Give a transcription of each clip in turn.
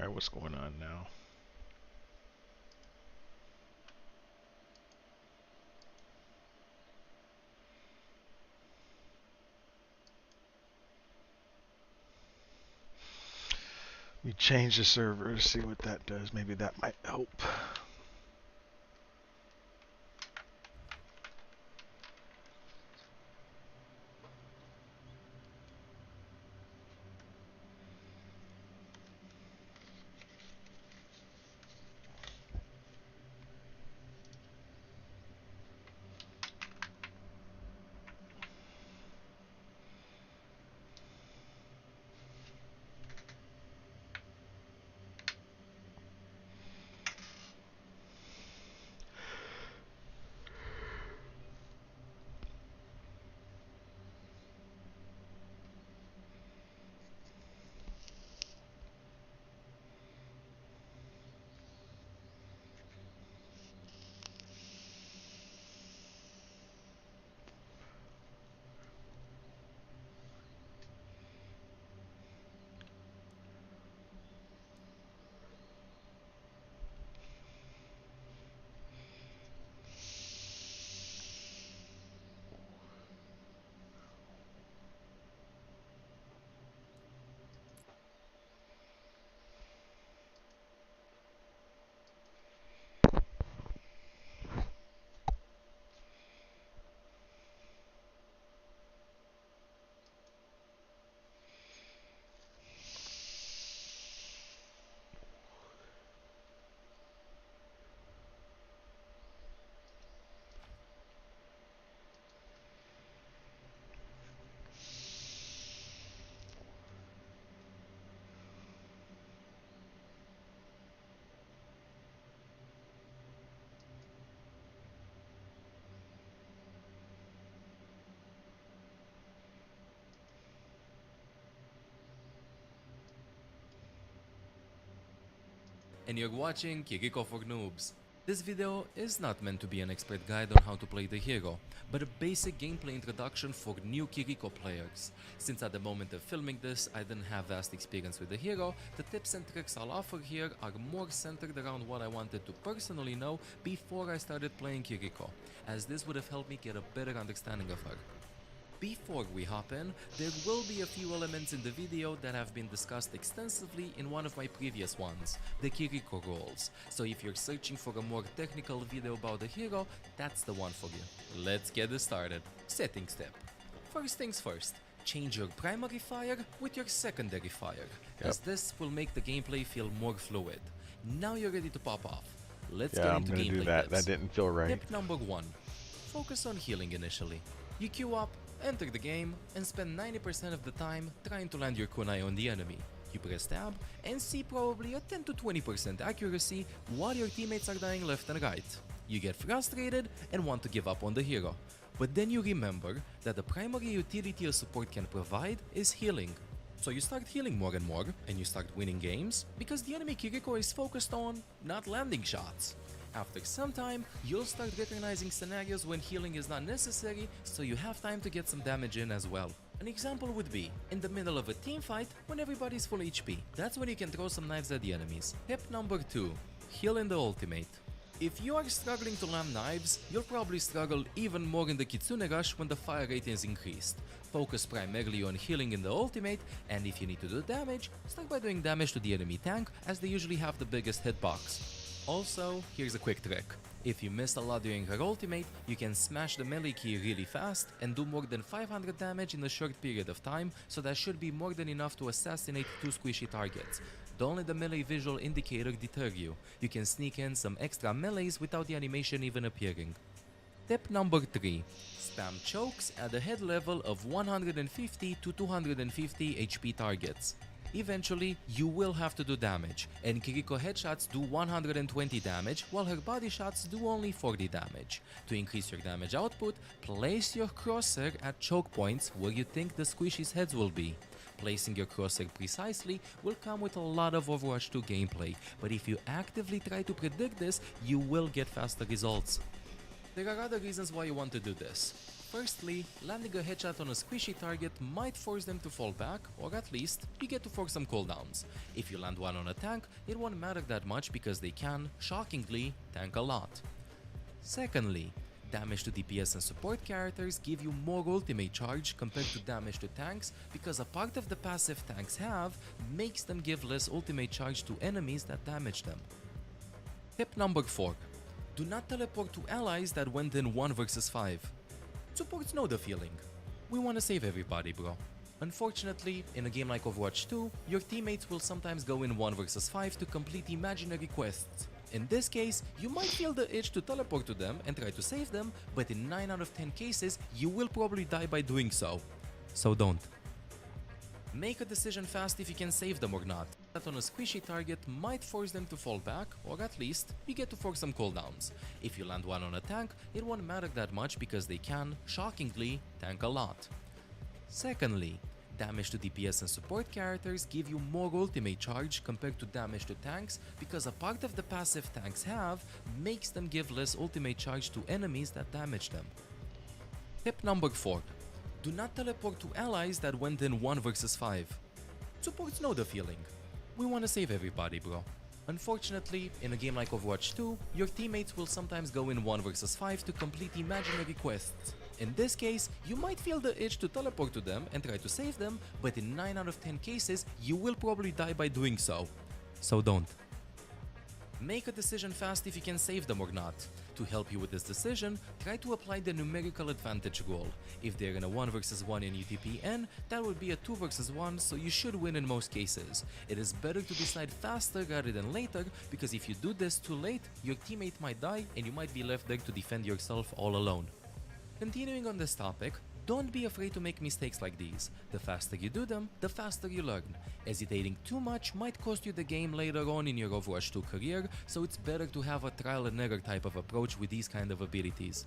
Alright, what's going on now? We change the server to see what that does. Maybe that might help. And you're watching Kiriko for Noobs. This video is not meant to be an expert guide on how to play the hero, but a basic gameplay introduction for new Kiriko players. Since at the moment of filming this I didn't have vast experience with the hero, the tips and tricks I'll offer here are more centered around what I wanted to personally know before I started playing Kiriko, as this would have helped me get a better understanding of her. Before we hop in, there will be a few elements in the video that have been discussed extensively in one of my previous ones, the Kiriko roles, so if you're searching for a more technical video about the hero, that's the one for you. Let's get this started. Setting step. First things first, change your primary fire with your secondary fire, as this will make the gameplay feel more fluid. Now you're ready to pop off. Let's get I'm into gonna gameplay do that. tips. That didn't feel right. Tip number 1. Focus on healing initially. You queue up, enter the game, and spend 90% of the time trying to land your kunai on the enemy. You press tab and see probably a 10 to 20% accuracy while your teammates are dying left and right. You get frustrated and want to give up on the hero. But then you remember that the primary utility a support can provide is healing. So you start healing more and you start winning games because the enemy Kiriko is focused on not landing shots. After some time, you'll start recognizing scenarios when healing is not necessary, so you have time to get some damage in as well. An example would be, in the middle of a team fight when everybody's full HP. That's when you can throw some knives at the enemies. Tip number 2. Heal in the ultimate. If you are struggling to land knives, you'll probably struggle even more in the Kitsune Rush when the fire rate is increased. Focus primarily on healing in the ultimate, and if you need to do damage, start by doing damage to the enemy tank, as they usually have the biggest hitbox. Also, here's a quick trick. If you missed a lot during her ultimate, you can smash the melee key really fast and do more than 500 damage in a short period of time, so that should be more than enough to assassinate 2 squishy targets. Don't let the melee visual indicator deter you. You can sneak in some extra melees without the animation even appearing. Tip number 3. Spam chokes at a head level of 150 to 250 HP targets. Eventually, you will have to do damage, and Kiriko headshots do 120 damage, while her body shots do only 40 damage. To increase your damage output, place your crosshair at choke points where you think the squishy's heads will be. Placing your crosshair precisely will come with a lot of Overwatch 2 gameplay, but if you actively try to predict this, you will get faster results. There are other reasons why you want to do this. Firstly, landing a headshot on a squishy target might force them to fall back, or at least, you get to force some cooldowns. If you land one on a tank, it won't matter that much because they can, shockingly, tank a lot. Secondly, damage to DPS and support characters give you more ultimate charge compared to damage to tanks because a part of the passive tanks have makes them give less ultimate charge to enemies that damage them. Tip number 4. Do not teleport to allies that went in 1 versus 5. Supports know the feeling. We wanna save everybody, bro. Unfortunately, in a game like Overwatch 2, your teammates will sometimes go in 1 versus 5 to complete imaginary quests. In this case, you might feel the itch to teleport to them and try to save them, but in 9 out of 10 cases, you will probably die by doing so. So don't. Make a decision fast if you can save them or not. That on a squishy target might force them to fall back, or at least, you get to force some cooldowns. If you land one on a tank, it won't matter that much because they can, shockingly, tank a lot. Secondly, damage to DPS and support characters give you more ultimate charge compared to damage to tanks because a part of the passive tanks have makes them give less ultimate charge to enemies that damage them. Tip number 4. Do not teleport to allies that went in 1 versus 5. Supports know the feeling. We wanna save everybody, bro. Unfortunately, in a game like Overwatch 2, your teammates will sometimes go in 1 versus 5 to complete imaginary quests. In this case, you might feel the itch to teleport to them and try to save them, but in 9 out of 10 cases, you will probably die by doing so. So don't. Make a decision fast if you can save them or not. To help you with this decision, try to apply the numerical advantage rule. If they're in a 1 versus 1 in UTP-N, that would be a 2 versus 1, so you should win in most cases. It is better to decide faster rather than later, because if you do this too late, your teammate might die and you might be left there to defend yourself all alone. Continuing on this topic, don't be afraid to make mistakes like these. The faster you do them, the faster you learn. Hesitating too much might cost you the game later on in your Overwatch 2 career, so it's better to have a trial and error type of approach with these kind of abilities.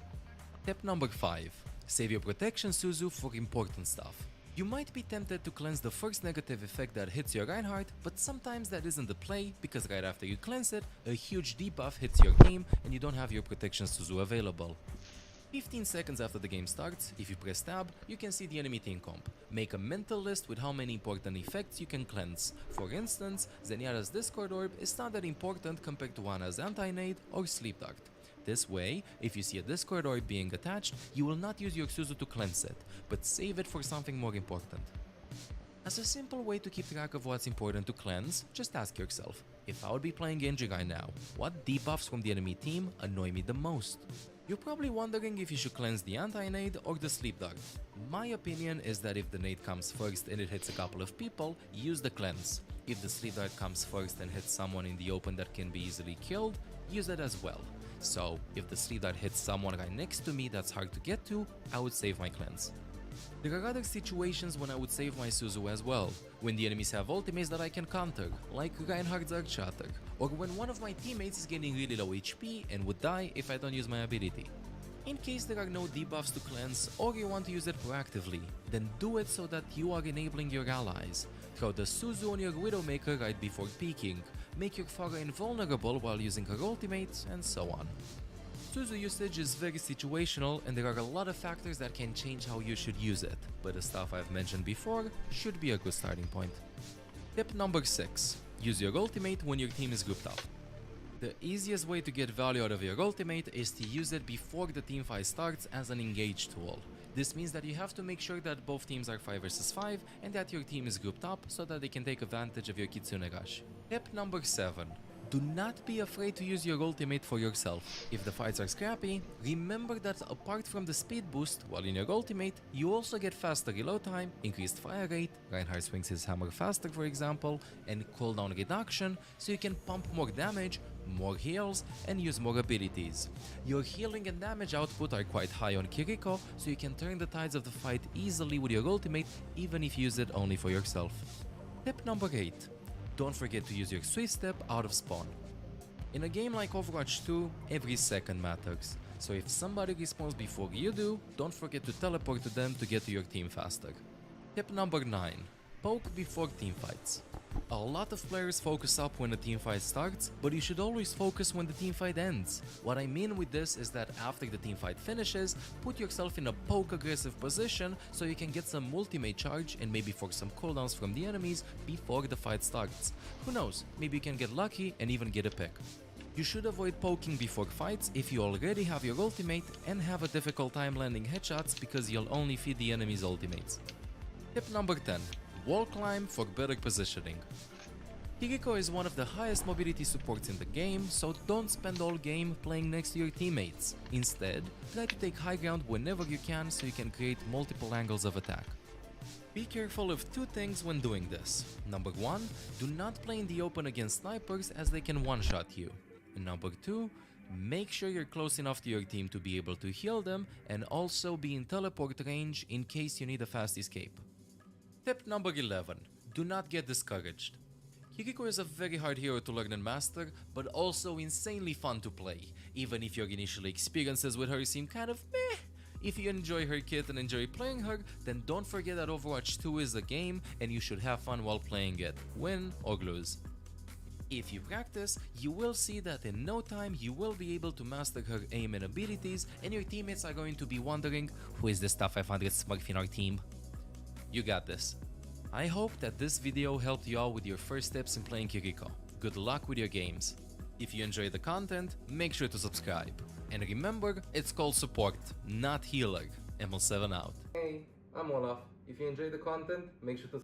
Tip number 5. Save your protection Suzu for important stuff. You might be tempted to cleanse the first negative effect that hits your Reinhardt, but sometimes that isn't the play, because right after you cleanse it, a huge debuff hits your team and you don't have your protection Suzu available. 15 seconds after the game starts, if you press tab, you can see the enemy team comp. Make a mental list with how many important effects you can cleanse. For instance, Zenyatta's Discord Orb is not that important compared to Ana's Anti-Nade or Sleep Dart. This way, if you see a Discord Orb being attached, you will not use your Suzu to cleanse it, but save it for something more important. As a simple way to keep track of what's important to cleanse, just ask yourself, if I would be playing Genji right now, what debuffs from the enemy team annoy me the most? You're probably wondering if you should cleanse the anti-nade or the sleep dart. My opinion is that if the nade comes first and it hits a couple of people, use the cleanse. If the sleep dart comes first and hits someone in the open that can be easily killed, use it as well. So, if the sleep dart hits someone right next to me that's hard to get to, I would save my cleanse. There are other situations when I would save my Suzu as well, when the enemies have ultimates that I can counter, like Reinhardt's Archatter, or when one of my teammates is getting really low HP and would die if I don't use my ability. In case there are no debuffs to cleanse or you want to use it proactively, then do it so that you are enabling your allies. Throw the Suzu on your Widowmaker right before peeking, make your Pharah invulnerable while using her ultimates, and so on. Suzu usage is very situational and there are a lot of factors that can change how you should use it, but the stuff I've mentioned before should be a good starting point. Tip number 6. Use your ultimate when your team is grouped up. The easiest way to get value out of your ultimate is to use it before the teamfight starts as an engage tool. This means that you have to make sure that both teams are 5 versus 5 and that your team is grouped up so that they can take advantage of your Kitsune Rush. Tip number 7. Do not be afraid to use your ultimate for yourself. If the fights are scrappy, remember that apart from the speed boost, while in your ultimate, you also get faster reload time, increased fire rate, Reinhardt swings his hammer faster for example, and cooldown reduction, so you can pump more damage, more heals, and use more abilities. Your healing and damage output are quite high on Kiriko, so you can turn the tides of the fight easily with your ultimate, even if you use it only for yourself. Tip number 8. Don't forget to use your Swift Step out of spawn. In a game like Overwatch 2, every second matters, so if somebody respawns before you do, don't forget to teleport to them to get to your team faster. Tip number 9. Poke before teamfights. A lot of players focus up when a teamfight starts, but you should always focus when the teamfight ends. What I mean with this is that after the teamfight finishes, put yourself in a poke aggressive position so you can get some ultimate charge and maybe force some cooldowns from the enemies before the fight starts. Who knows, maybe you can get lucky and even get a pick. You should avoid poking before fights if you already have your ultimate and have a difficult time landing headshots because you'll only feed the enemy's ultimates. Tip number 10. Wall climb for better positioning. Kiriko is one of the highest mobility supports in the game, so don't spend all game playing next to your teammates. Instead, try to take high ground whenever you can so you can create multiple angles of attack. Be careful of two things when doing this. Number 1, do not play in the open against snipers as they can one-shot you. And number 2, make sure you're close enough to your team to be able to heal them and also be in teleport range in case you need a fast escape. Tip number 11. Do not get discouraged. Kiriko is a very hard hero to learn and master, but also insanely fun to play, even if your initial experiences with her seem kind of meh. If you enjoy her kit and enjoy playing her, then don't forget that Overwatch 2 is a game and you should have fun while playing it, win or lose. If you practice, you will see that in no time you will be able to master her aim and abilities, and your teammates are going to be wondering, who is this top 500 smurf in our team? You got this. I hope that this video helped you out with your first steps in playing Kiriko. Good luck with your games. If you enjoy the content, make sure to subscribe. And remember, it's called support, not healer. ML7 out. Hey, I'm Olaf. If you enjoy the content, make sure to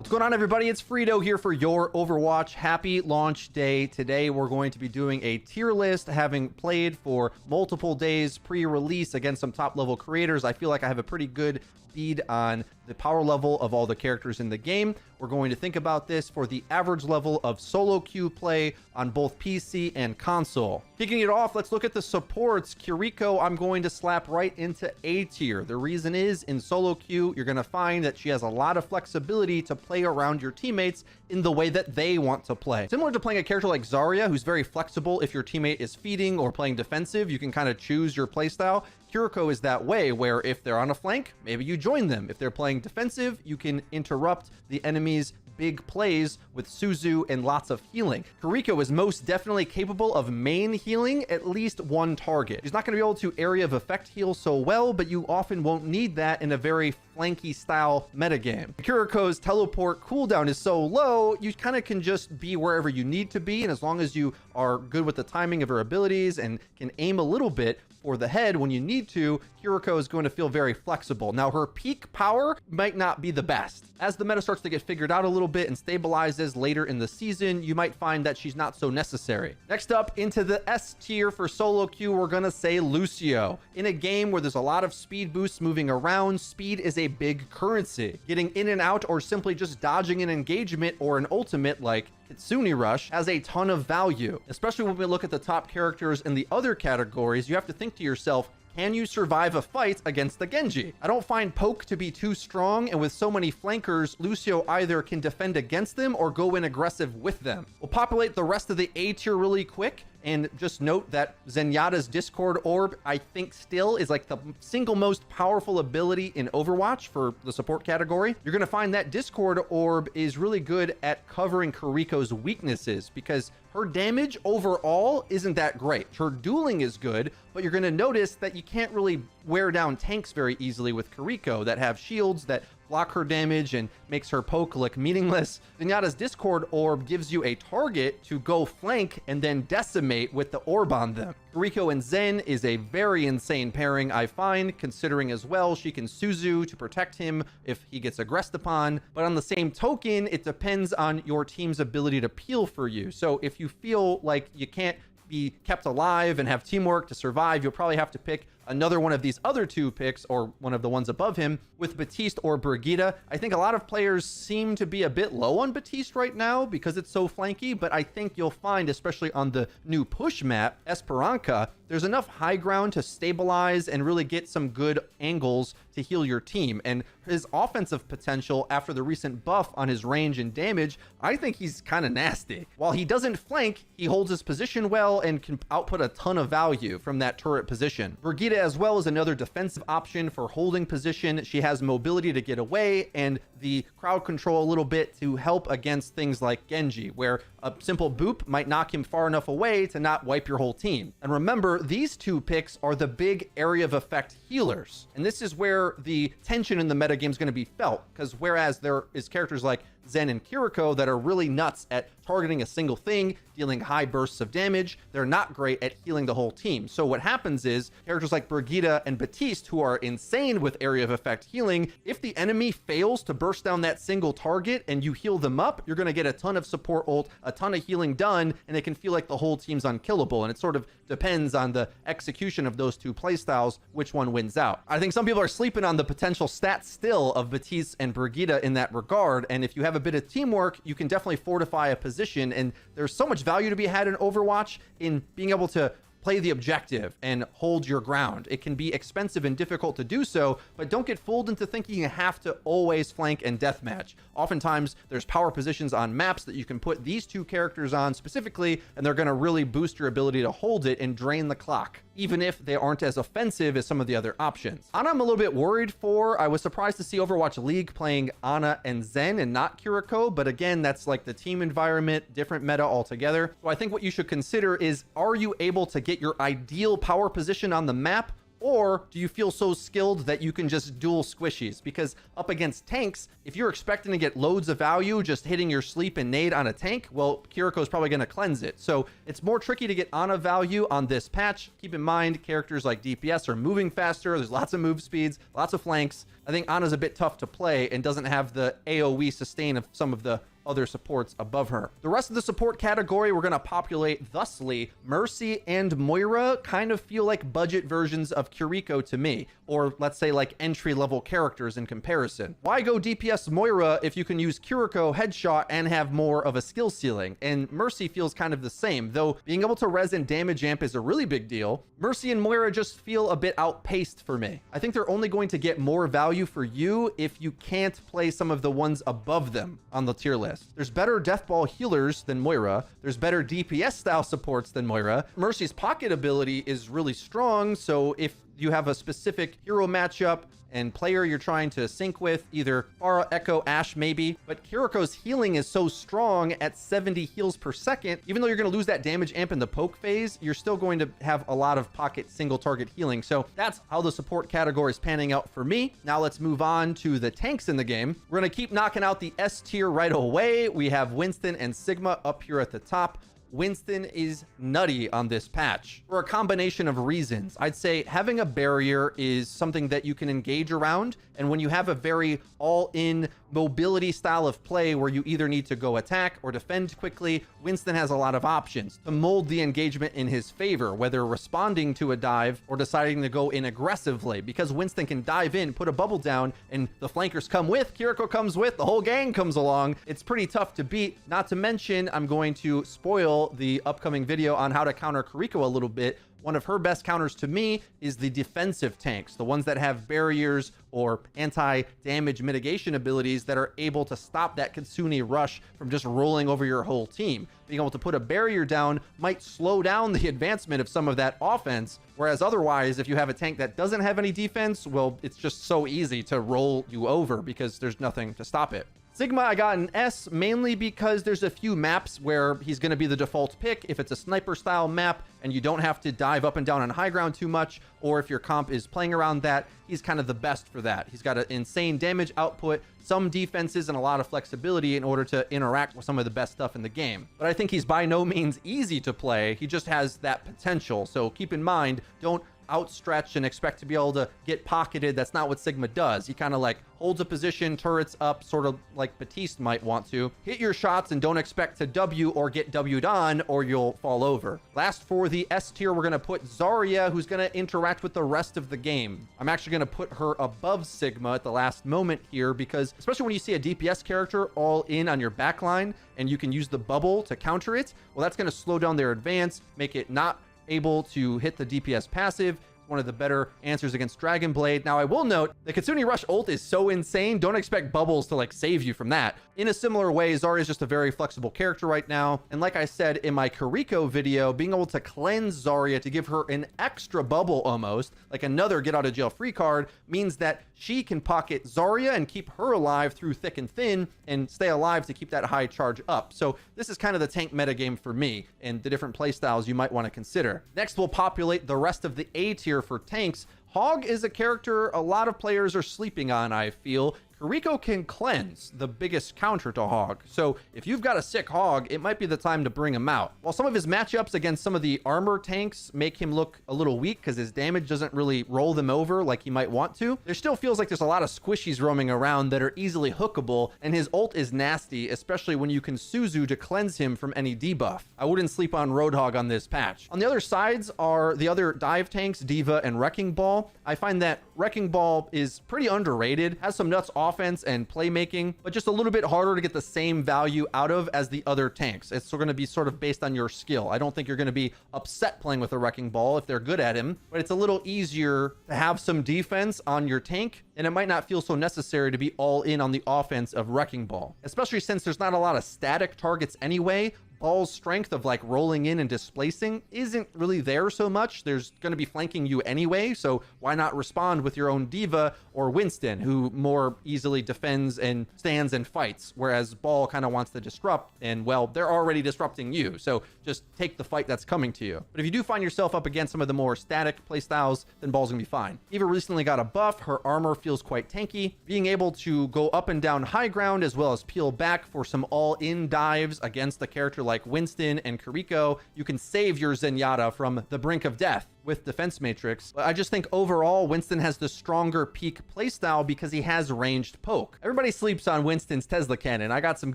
What's going on, everybody? It's Frito here for your Overwatch. Happy launch day. Today we're going to be doing a tier list, having played for multiple days pre-release against some top level creators. I feel like I have a pretty good bead on the power level of all the characters in the game. We're going to think about this for the average level of solo queue play on both PC and console. Kicking it off, let's look at the supports. Kiriko, I'm going to slap right into A tier. The reason is, in solo queue, you're going to find that she has a lot of flexibility to play around your teammates in the way that they want to play. Similar to playing a character like Zarya, who's very flexible. If your teammate is feeding or playing defensive, you can kind of choose your playstyle. Kiriko is that way, where if they're on a flank, maybe you join them. If they're playing defensive, you can interrupt the enemy's big plays with Suzu and lots of healing. Kiriko is most definitely capable of main healing at least one target. She's not going to be able to area of effect heal so well, but you often won't need that in a very flanky style metagame. Kiriko's teleport cooldown is so low, you kind of can just be wherever you need to be, and as long as you are good with the timing of her abilities and can aim a little bit for the head when you need to, Kiriko is going to feel very flexible. Now, her peak power might not be the best. As the meta starts to get figured out a little bit and stabilizes later in the season, you might find that she's not so necessary. Next up, into the S tier for solo queue, we're gonna say Lucio. In a game where there's a lot of speed boosts moving around, speed is a big currency. Getting in and out or simply just dodging an engagement or an ultimate like Kitsune Rush has a ton of value. Especially when we look at the top characters in the other categories, you have to think to yourself, can you survive a fight against the Genji? I don't find poke to be too strong, and with so many flankers, Lucio either can defend against them or go in aggressive with them. We'll populate the rest of the A tier really quick, and just note that Zenyatta's Discord Orb, I think still is like the single most powerful ability in Overwatch for the support category. You're gonna find that Discord Orb is really good at covering Kiriko's weaknesses because her damage overall isn't that great. Her dueling is good, but you're gonna notice that you can't really wear down tanks very easily with Kiriko that have shields that block her damage and makes her poke look meaningless. Zenyatta's Discord Orb gives you a target to go flank and then decimate with the orb on them. Kiriko and Zen is a very insane pairing, I find, considering as well she can Suzu to protect him if he gets aggressed upon. But on the same token, it depends on your team's ability to peel for you. So if you feel like you can't be kept alive and have teamwork to survive, you'll probably have to pick another one of these other two picks, or one of the ones above him, with Baptiste or Brigitte. I think a lot of players seem to be a bit low on Baptiste right now because it's so flanky, but I think you'll find, especially on the new push map, Esperança, there's enough high ground to stabilize and really get some good angles to heal your team. And his offensive potential after the recent buff on his range and damage, I think he's kind of nasty. While he doesn't flank, he holds his position well and can output a ton of value from that turret position. Brigitte as well is another defensive option for holding position. She has mobility to get away and the crowd control a little bit to help against things like Genji, where a simple boop might knock him far enough away to not wipe your whole team. And remember, these two picks are the big area of effect healers. And this is where the tension in the metagame is going to be felt, because whereas there is characters like Zen and Kiriko that are really nuts at targeting a single thing, dealing high bursts of damage, they're not great at healing the whole team. So what happens is characters like Brigitte and Baptiste, who are insane with area of effect healing, if the enemy fails to burst down that single target and you heal them up, you're going to get a ton of support ult, a ton of healing done, and it can feel like the whole team's unkillable. And it sort of depends on the execution of those two playstyles, which one wins out. I think some people are sleeping on the potential stats still of Baptiste and Brigitte in that regard. And if you have a bit of teamwork, you can definitely fortify a position. And there's so much value to be had in Overwatch in being able to play the objective and hold your ground. It can be expensive and difficult to do so, but don't get fooled into thinking you have to always flank and deathmatch. Oftentimes, there's power positions on maps that you can put these two characters on specifically, and they're going to really boost your ability to hold it and drain the clock, even if they aren't as offensive as some of the other options. Ana, I'm a little bit worried for. I was surprised to see Overwatch League playing Ana and Zen and not Kiriko, but again, that's like the team environment, different meta altogether. So I think what you should consider is, are you able to get your ideal power position on the map? Or do you feel so skilled that you can just duel squishies? Because up against tanks, if you're expecting to get loads of value just hitting your sleep and nade on a tank, well, Kiriko is probably going to cleanse it. So it's more tricky to get Ana value on this patch. Keep in mind, characters like DPS are moving faster. There's lots of move speeds, lots of flanks. I think Ana's a bit tough to play and doesn't have the AoE sustain of some of the other supports above her. The rest of the support category we're going to populate thusly. Mercy and Moira kind of feel like budget versions of Kiriko to me, or let's say like entry-level characters in comparison. Why go DPS Moira if you can use Kiriko headshot and have more of a skill ceiling? And Mercy feels kind of the same, though being able to res and damage amp is a really big deal. Mercy and Moira just feel a bit outpaced for me. I think they're only going to get more value for you if you can't play some of the ones above them on the tier list. There's better deathball healers than Moira. There's better DPS style supports than Moira. Mercy's pocket ability is really strong, so if you have a specific hero matchup and player you're trying to sync with, either Pharah, Echo, Ashe maybe, but Kiriko's healing is so strong at 70 heals per second, even though you're going to lose that damage amp in the poke phase, you're still going to have a lot of pocket single target healing. So that's how the support category is panning out for me. Now let's move on to the tanks in the game. We're going to keep knocking out the S tier right away. We have Winston and Sigma up here at the top. Winston is nutty on this patch for a combination of reasons. I'd say having a barrier is something that you can engage around. And when you have a very all-in mobility style of play where you either need to go attack or defend quickly, Winston has a lot of options to mold the engagement in his favor, whether responding to a dive or deciding to go in aggressively, because Winston can dive in, put a bubble down, and the flankers come with, Kiriko comes with, the whole gang comes along. It's pretty tough to beat. Not to mention, I'm going to spoil the upcoming video on how to counter Kiriko a little bit. One of her best counters to me is the defensive tanks, the ones that have barriers or anti-damage mitigation abilities that are able to stop that Kitsune rush from just rolling over your whole team. Being able to put a barrier down might slow down the advancement of some of that offense, whereas otherwise, if you have a tank that doesn't have any defense, well, it's just so easy to roll you over because there's nothing to stop it. Sigma, I got an S mainly because there's a few maps where he's going to be the default pick if it's a sniper style map and you don't have to dive up and down on high ground too much, or if your comp is playing around that, he's kind of the best for that. He's got an insane damage output, some defenses, and a lot of flexibility in order to interact with some of the best stuff in the game. But I think he's by no means easy to play. He just has that potential. So keep in mind, don't outstretch and expect to be able to get pocketed. That's not what Sigma does. He kind of like holds a position, turrets up, sort of like Batiste might want to. Hit your shots and don't expect to W or get W'd on, or you'll fall over. Last, for the S tier, we're going to put Zarya, who's going to interact with the rest of the game. I'm actually going to put her above Sigma at the last moment here, because especially when you see a DPS character all in on your backline and you can use the bubble to counter it, well, that's going to slow down their advance, make it not able to hit the DPS passive. One of the better answers against Dragon Blade. Now, I will note the Kitsune Rush ult is so insane, don't expect bubbles to like save you from that. In a similar way, Zarya is just a very flexible character right now. And like I said in my Kiriko video, being able to cleanse Zarya to give her an extra bubble almost, like another get out of jail free card, means that she can pocket Zarya and keep her alive through thick and thin and stay alive to keep that high charge up. So this is kind of the tank metagame for me and the different playstyles you might want to consider. Next, we'll populate the rest of the A tier for tanks. Hog is a character a lot of players are sleeping on, I feel. Kiriko can cleanse, the biggest counter to Hog. So if you've got a sick Hog, it might be the time to bring him out. While some of his matchups against some of the armor tanks make him look a little weak because his damage doesn't really roll them over like he might want to, there still feels like there's a lot of squishies roaming around that are easily hookable, and his ult is nasty, especially when you can Suzu to cleanse him from any debuff. I wouldn't sleep on Roadhog on this patch. On the other sides are the other dive tanks, D.Va and Wrecking Ball. I find that Wrecking Ball is pretty underrated, has some nuts offense and playmaking, but just a little bit harder to get the same value out of as the other tanks. It's going to be sort of based on your skill. I don't think you're going to be upset playing with a Wrecking Ball if they're good at him, but it's a little easier to have some defense on your tank, and it might not feel so necessary to be all in on the offense of Wrecking Ball, especially since there's not a lot of static targets anyway. Ball's strength of like rolling in and displacing isn't really there so much. There's going to be flanking you anyway, so why not respond with your own D.Va or Winston, who more easily defends and stands and fights, whereas Ball kind of wants to disrupt, and well, they're already disrupting you, so just take the fight that's coming to you. But if you do find yourself up against some of the more static playstyles, then Ball's gonna be fine. D.Va recently got a buff. Her armor feels quite tanky. Being able to go up and down high ground as well as peel back for some all-in dives against a character like Winston and Kiriko, you can save your Zenyatta from the brink of death with defense matrix. But I just think overall Winston has the stronger peak playstyle because he has ranged poke. Everybody sleeps on Winston's Tesla cannon. I got some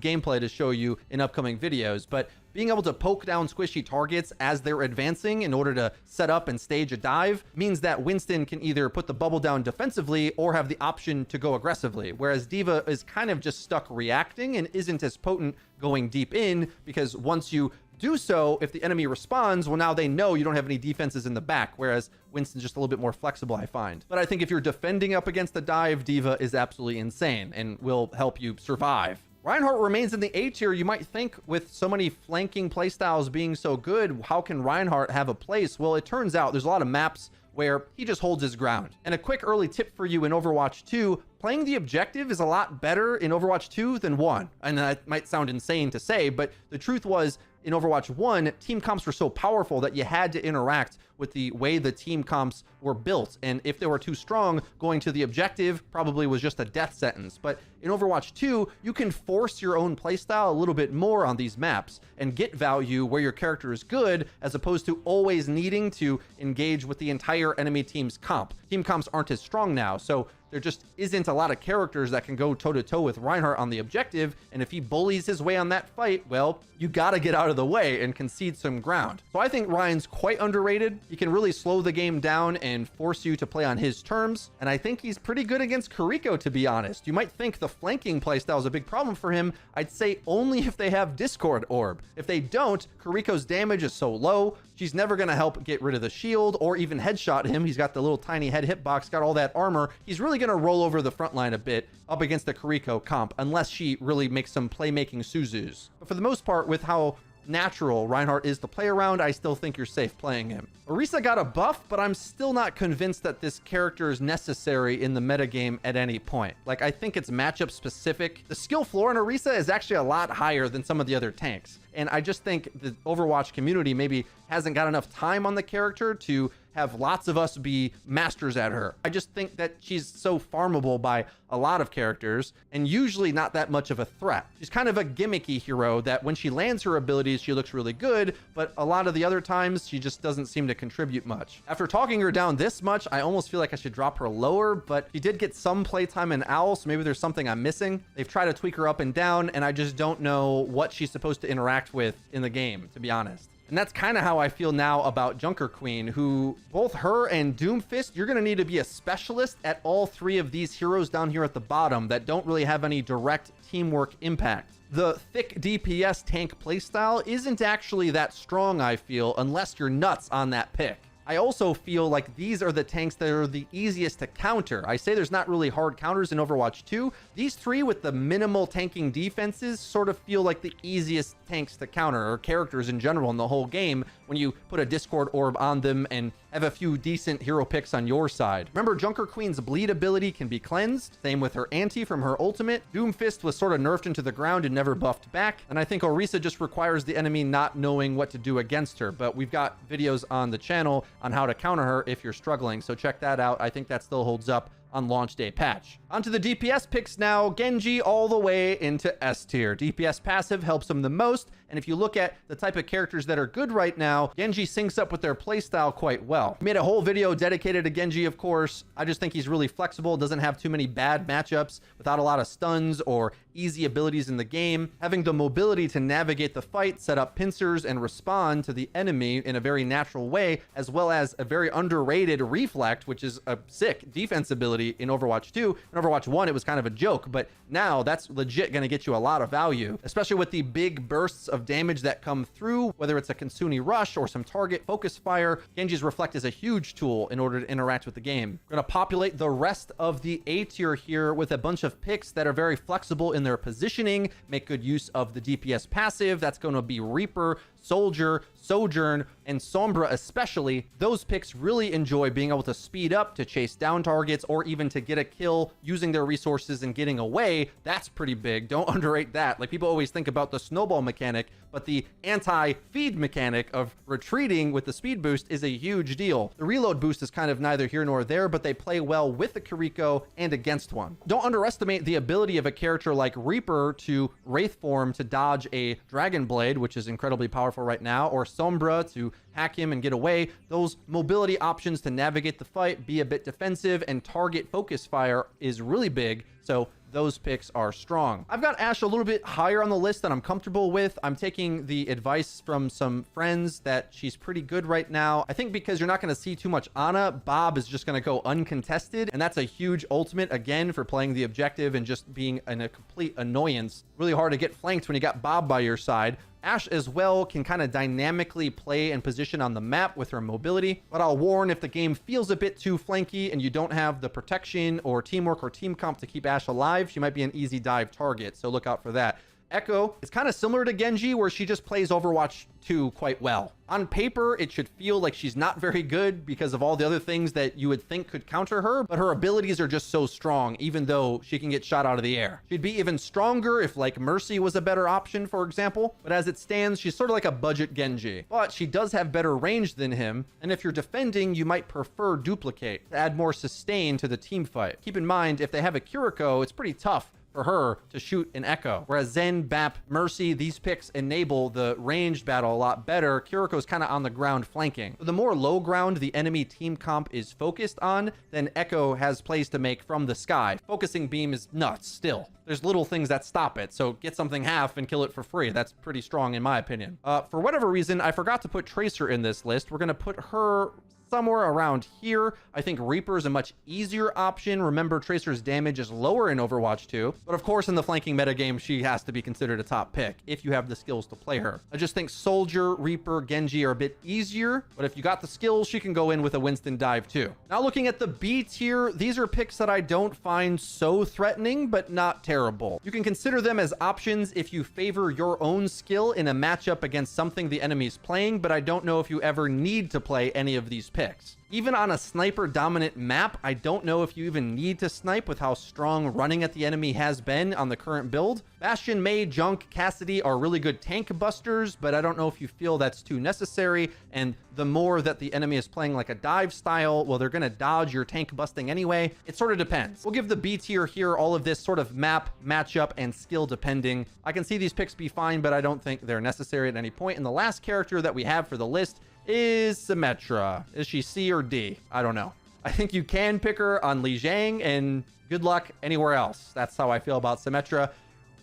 gameplay to show you in upcoming videos, but being able to poke down squishy targets as they're advancing in order to set up and stage a dive means that Winston can either put the bubble down defensively or have the option to go aggressively, whereas D.Va is kind of just stuck reacting and isn't as potent going deep in, because once you do so, if the enemy responds, well, now they know you don't have any defenses in the back, whereas Winston's just a little bit more flexible, I find. But I think if you're defending up against the dive, D.Va is absolutely insane and will help you survive. Reinhardt remains in the A tier. You might think with so many flanking playstyles being so good, how can Reinhardt have a place? Well, it turns out there's a lot of maps where he just holds his ground. And a quick early tip for you in Overwatch 2, playing the objective is a lot better in Overwatch 2 than 1. And that might sound insane to say, but the truth was, in Overwatch 1, team comps were so powerful that you had to interact with the way the team comps were built. And if they were too strong, going to the objective probably was just a death sentence. But in Overwatch 2, you can force your own playstyle a little bit more on these maps and get value where your character is good, as opposed to always needing to engage with the entire enemy team's comp. Team comps aren't as strong now, so there just isn't a lot of characters that can go toe-to-toe with Reinhardt on the objective, and if he bullies his way on that fight, well, you gotta get out of the way and concede some ground. So I think Ryan's quite underrated. He can really slow the game down and force you to play on his terms, and I think he's pretty good against Kiriko, to be honest. You might think the flanking playstyle is a big problem for him. I'd say only if they have Discord Orb. If they don't, Kiriko's damage is so low, she's never going to help get rid of the shield or even headshot him. He's got the little tiny head hitbox, got all that armor. He's really going to roll over the front line a bit up against the Kiriko comp, unless she really makes some playmaking Suzus. But for the most part, with how natural Reinhardt is to play around, I still think you're safe playing him. Orisa got a buff, but I'm still not convinced that this character is necessary in the metagame at any point. Like, I think it's matchup specific. The skill floor in Orisa is actually a lot higher than some of the other tanks. And I just think the Overwatch community maybe hasn't got enough time on the character to have lots of us be masters at her. I just think that she's so farmable by a lot of characters and usually not that much of a threat. She's kind of a gimmicky hero that when she lands her abilities, she looks really good, but a lot of the other times she just doesn't seem to contribute much. After talking her down this much, I almost feel like I should drop her lower, but she did get some playtime in Owl, so maybe there's something I'm missing. They've tried to tweak her up and down, and I just don't know what she's supposed to interact with in the game, to be honest. And that's kind of how I feel now about Junker Queen, who both her and Doomfist, you're going to need to be a specialist at all three of these heroes down here at the bottom that don't really have any direct teamwork impact. The thick DPS tank playstyle isn't actually that strong, I feel, unless you're nuts on that pick. I also feel like these are the tanks that are the easiest to counter. I say there's not really hard counters in Overwatch 2. These three with the minimal tanking defenses sort of feel like the easiest tanks to counter, or characters in general in the whole game, when you put a Discord orb on them and have a few decent hero picks on your side. Remember, Junker Queen's bleed ability can be cleansed. Same with her anti from her ultimate. Doomfist was sort of nerfed into the ground and never buffed back. And I think Orisa just requires the enemy not knowing what to do against her. But we've got videos on the channel on how to counter her if you're struggling. So check that out. I think that still holds up on launch day patch. Onto the DPS picks now. Genji all the way into S tier. DPS passive helps him the most, and if you look at the type of characters that are good right now, Genji syncs up with their playstyle quite well. I made a whole video dedicated to Genji, of course. I just think he's really flexible, doesn't have too many bad matchups, without a lot of stuns or easy abilities in the game. Having the mobility to navigate the fight, set up pincers, and respond to the enemy in a very natural way, as well as a very underrated reflect, which is a sick defense ability in Overwatch 2. In Overwatch 1, it was kind of a joke, but now that's legit going to get you a lot of value, especially with the big bursts of damage that come through, whether it's a Konsuni Rush or some target focus fire. Genji's Reflect is a huge tool in order to interact with the game. We're going to populate the rest of the A tier here with a bunch of picks that are very flexible in their positioning, make good use of the DPS passive. That's going to be Reaper, Soldier, Sojourn, and Sombra especially. Those picks really enjoy being able to speed up, to chase down targets, or even to get a kill using their resources and getting away. That's pretty big. Don't underrate that. Like, people always think about the snowball mechanic, but the anti-feed mechanic of retreating with the speed boost is a huge deal. The reload boost is kind of neither here nor there, but they play well with the Kiriko and against one. Don't underestimate the ability of a character like Reaper to Wraith form to dodge a Dragon Blade, which is incredibly powerful right now, or Sombra to hack him and get away. Those mobility options to navigate the fight, be a bit defensive, and target focus fire is really big. So those picks are strong. I've got Ashe a little bit higher on the list than I'm comfortable with. I'm taking the advice from some friends that she's pretty good right now. I think because you're not going to see too much Ana, Bob is just going to go uncontested, and that's a huge ultimate, again, for playing the objective and just being a complete annoyance. Really hard to get flanked when you got Bob by your side. Ashe as well can kind of dynamically play and position on the map with her mobility, but I'll warn, if the game feels a bit too flanky and you don't have the protection or teamwork or team comp to keep Ashe alive, she might be an easy dive target, so look out for that. Echo is kind of similar to Genji, where she just plays Overwatch 2 quite well. On paper, it should feel like she's not very good because of all the other things that you would think could counter her, but her abilities are just so strong, even though she can get shot out of the air. She'd be even stronger if, like, Mercy was a better option, for example, but as it stands, she's sort of like a budget Genji. But she does have better range than him, and if you're defending, you might prefer Duplicate to add more sustain to the team fight. Keep in mind, if they have a Kiriko, it's pretty tough for her to shoot an Echo. Whereas Zen, Bap, Mercy, these picks enable the ranged battle a lot better. Kiriko's kind of on the ground flanking. The more low ground the enemy team comp is focused on, then Echo has plays to make from the sky. Focusing beam is nuts still. There's little things that stop it, so get something half and kill it for free. That's pretty strong in my opinion. For whatever reason, I forgot to put Tracer in this list. We're gonna put her somewhere around here. I think Reaper is a much easier option. Remember, Tracer's damage is lower in Overwatch 2, but of course in the flanking metagame, she has to be considered a top pick if you have the skills to play her. I just think Soldier, Reaper, Genji are a bit easier, but if you got the skills, she can go in with a Winston dive too. Now looking at the B tier, these are picks that I don't find so threatening, but not terrible. You can consider them as options if you favor your own skill in a matchup against something the enemy's playing, but I don't know if you ever need to play any of these picks. picks. Even on a sniper dominant map, I don't know if you even need to snipe with how strong running at the enemy has been on the current build. Bastion, Mei, Junk, Cassidy are really good tank busters, but I don't know if you feel that's too necessary. And the more that the enemy is playing like a dive style, well, they're going to dodge your tank busting anyway. It sort of depends. We'll give the B tier here all of this sort of map, matchup, and skill depending. I can see these picks be fine, but I don't think they're necessary at any point. And the last character that we have for the list is Symmetra. Is she C or D? I don't know. I think you can pick her on Li Jiang, and good luck anywhere else. That's how I feel about Symmetra.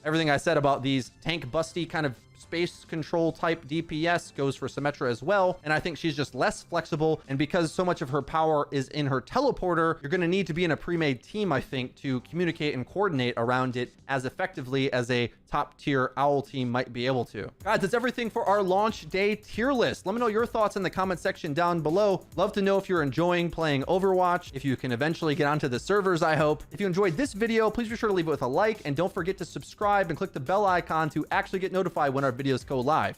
Everything I said about these tank busty kind of space control type DPS goes for Symmetra as well, and I think she's just less flexible, and because so much of her power is in her teleporter, you're going to need to be in a pre-made team, I think, to communicate and coordinate around it as effectively as a top tier OWL team might be able to. Guys, that's everything for our launch day tier list. Let me know your thoughts in the comment section down below. Love to know if you're enjoying playing Overwatch, if you can eventually get onto the servers, I hope. If you enjoyed this video, please be sure to leave it with a like, and don't forget to subscribe and click the bell icon to actually get notified when our videos go live.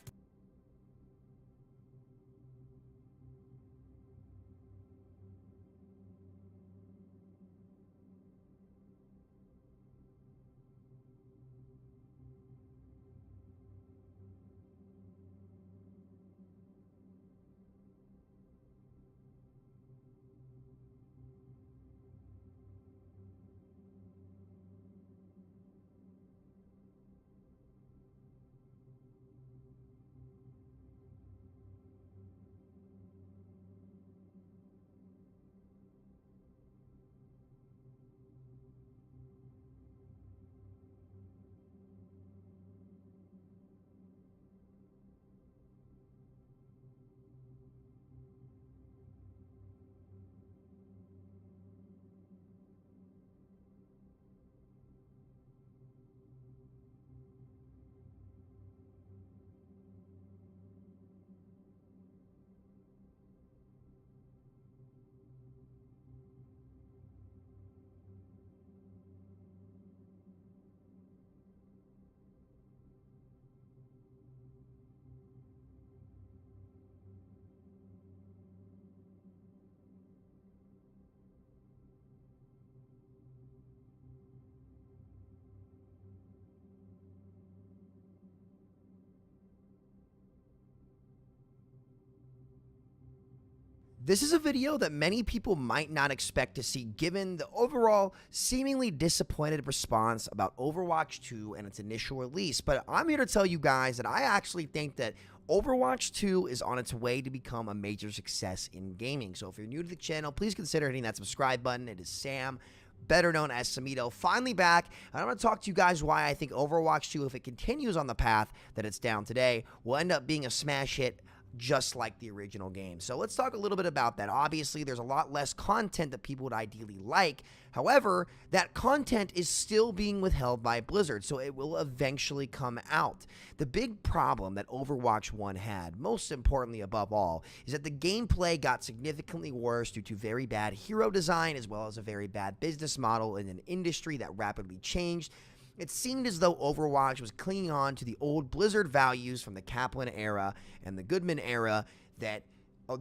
This is a video that many people might not expect to see given the overall seemingly disappointed response about Overwatch 2 and its initial release, but I'm here to tell you guys that I actually think that Overwatch 2 is on its way to become a major success in gaming. So if you're new to the channel, please consider hitting that subscribe button. It is Sam, better known as Samito, finally back, and I'm going to talk to you guys why I think Overwatch 2, if it continues on the path that it's down today, will end up being a smash hit just like the original game. So let's talk a little bit about that. Obviously, there's a lot less content that people would ideally like. However, that content is still being withheld by Blizzard, so it will eventually come out. The big problem that Overwatch 1 had, most importantly above all, is that the gameplay got significantly worse due to very bad hero design as well as a very bad business model in an industry that rapidly changed. It seemed as though Overwatch was clinging on to the old Blizzard values from the Kaplan era and the Goodman era that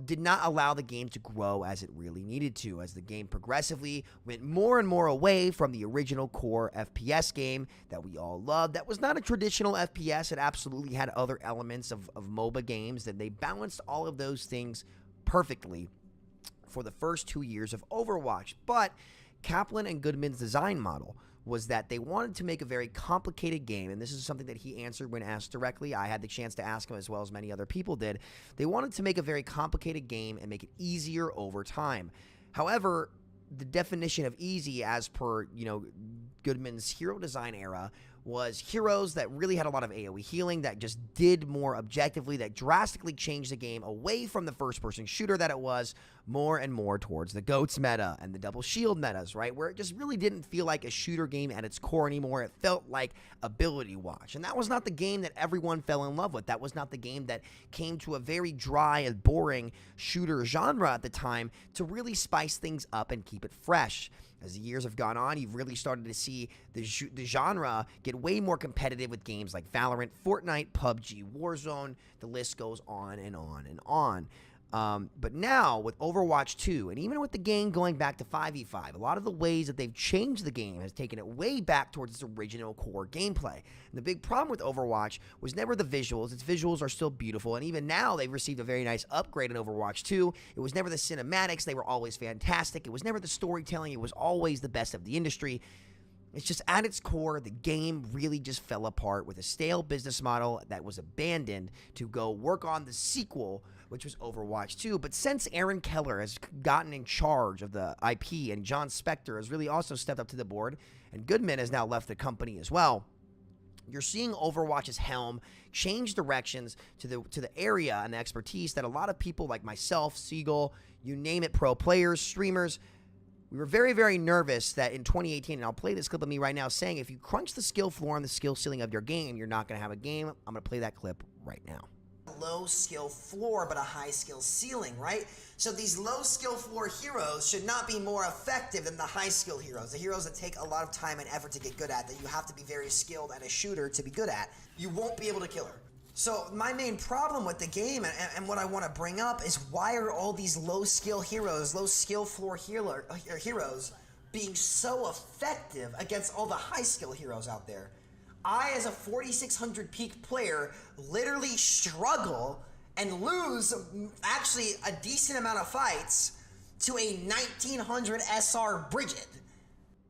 did not allow the game to grow as it really needed to, as the game progressively went more and more away from the original core FPS game that we all loved. That was not a traditional FPS. It absolutely had other elements of MOBA games, and they balanced all of those things perfectly for the first 2 years of Overwatch. But Kaplan and Goodman's design model was that they wanted to make a very complicated game, and this is something that he answered when asked directly. I had the chance to ask him as well as many other people did. They wanted to make a very complicated game and make it easier over time. However, the definition of easy as per, Goodman's hero design era was heroes that really had a lot of AoE healing, that just did more objectively, that drastically changed the game away from the first-person shooter that it was, more and more towards the GOATS meta and the double shield metas, right? Where it just really didn't feel like a shooter game at its core anymore. It felt like ability watch. And that was not the game that everyone fell in love with. That was not the game that came to a very dry and boring shooter genre at the time to really spice things up and keep it fresh. As the years have gone on, you've really started to see the genre get way more competitive with games like Valorant, Fortnite, PUBG, Warzone. The list goes on and on and on. But now with Overwatch 2, and even with the game going back to 5v5, a lot of the ways that they've changed the game has taken it way back towards its original core gameplay. And the big problem with Overwatch was never the visuals. Its visuals are still beautiful, and even now they've received a very nice upgrade in Overwatch 2. It was never the cinematics. They were always fantastic. It was never the storytelling. It was always the best of the industry. It's just at its core, the game really just fell apart with a stale business model that was abandoned to go work on the sequel, which was Overwatch 2. But since Aaron Keller has gotten in charge of the IP and John Spector has really also stepped up to the board, and Goodman has now left the company as well, you're seeing Overwatch's helm change directions to the area and the expertise that a lot of people like myself, Siegel, you name it, pro players, streamers, we were very, very nervous that in 2018, and I'll play this clip of me right now saying, if you crunch the skill floor and the skill ceiling of your game, you're not going to have a game. I'm going to play that clip right now. Low skill floor, but a high skill ceiling, right? So these low skill floor heroes should not be more effective than the high skill heroes. The heroes that take a lot of time and effort to get good at, that you have to be very skilled at a shooter to be good at. You won't be able to kill her. So my main problem with the game and what I want to bring up is why are all these low skill heroes, low skill floor heroes being so effective against all the high skill heroes out there? I, as a 4600 peak player, literally struggle and lose actually a decent amount of fights to a 1900 SR Bridget.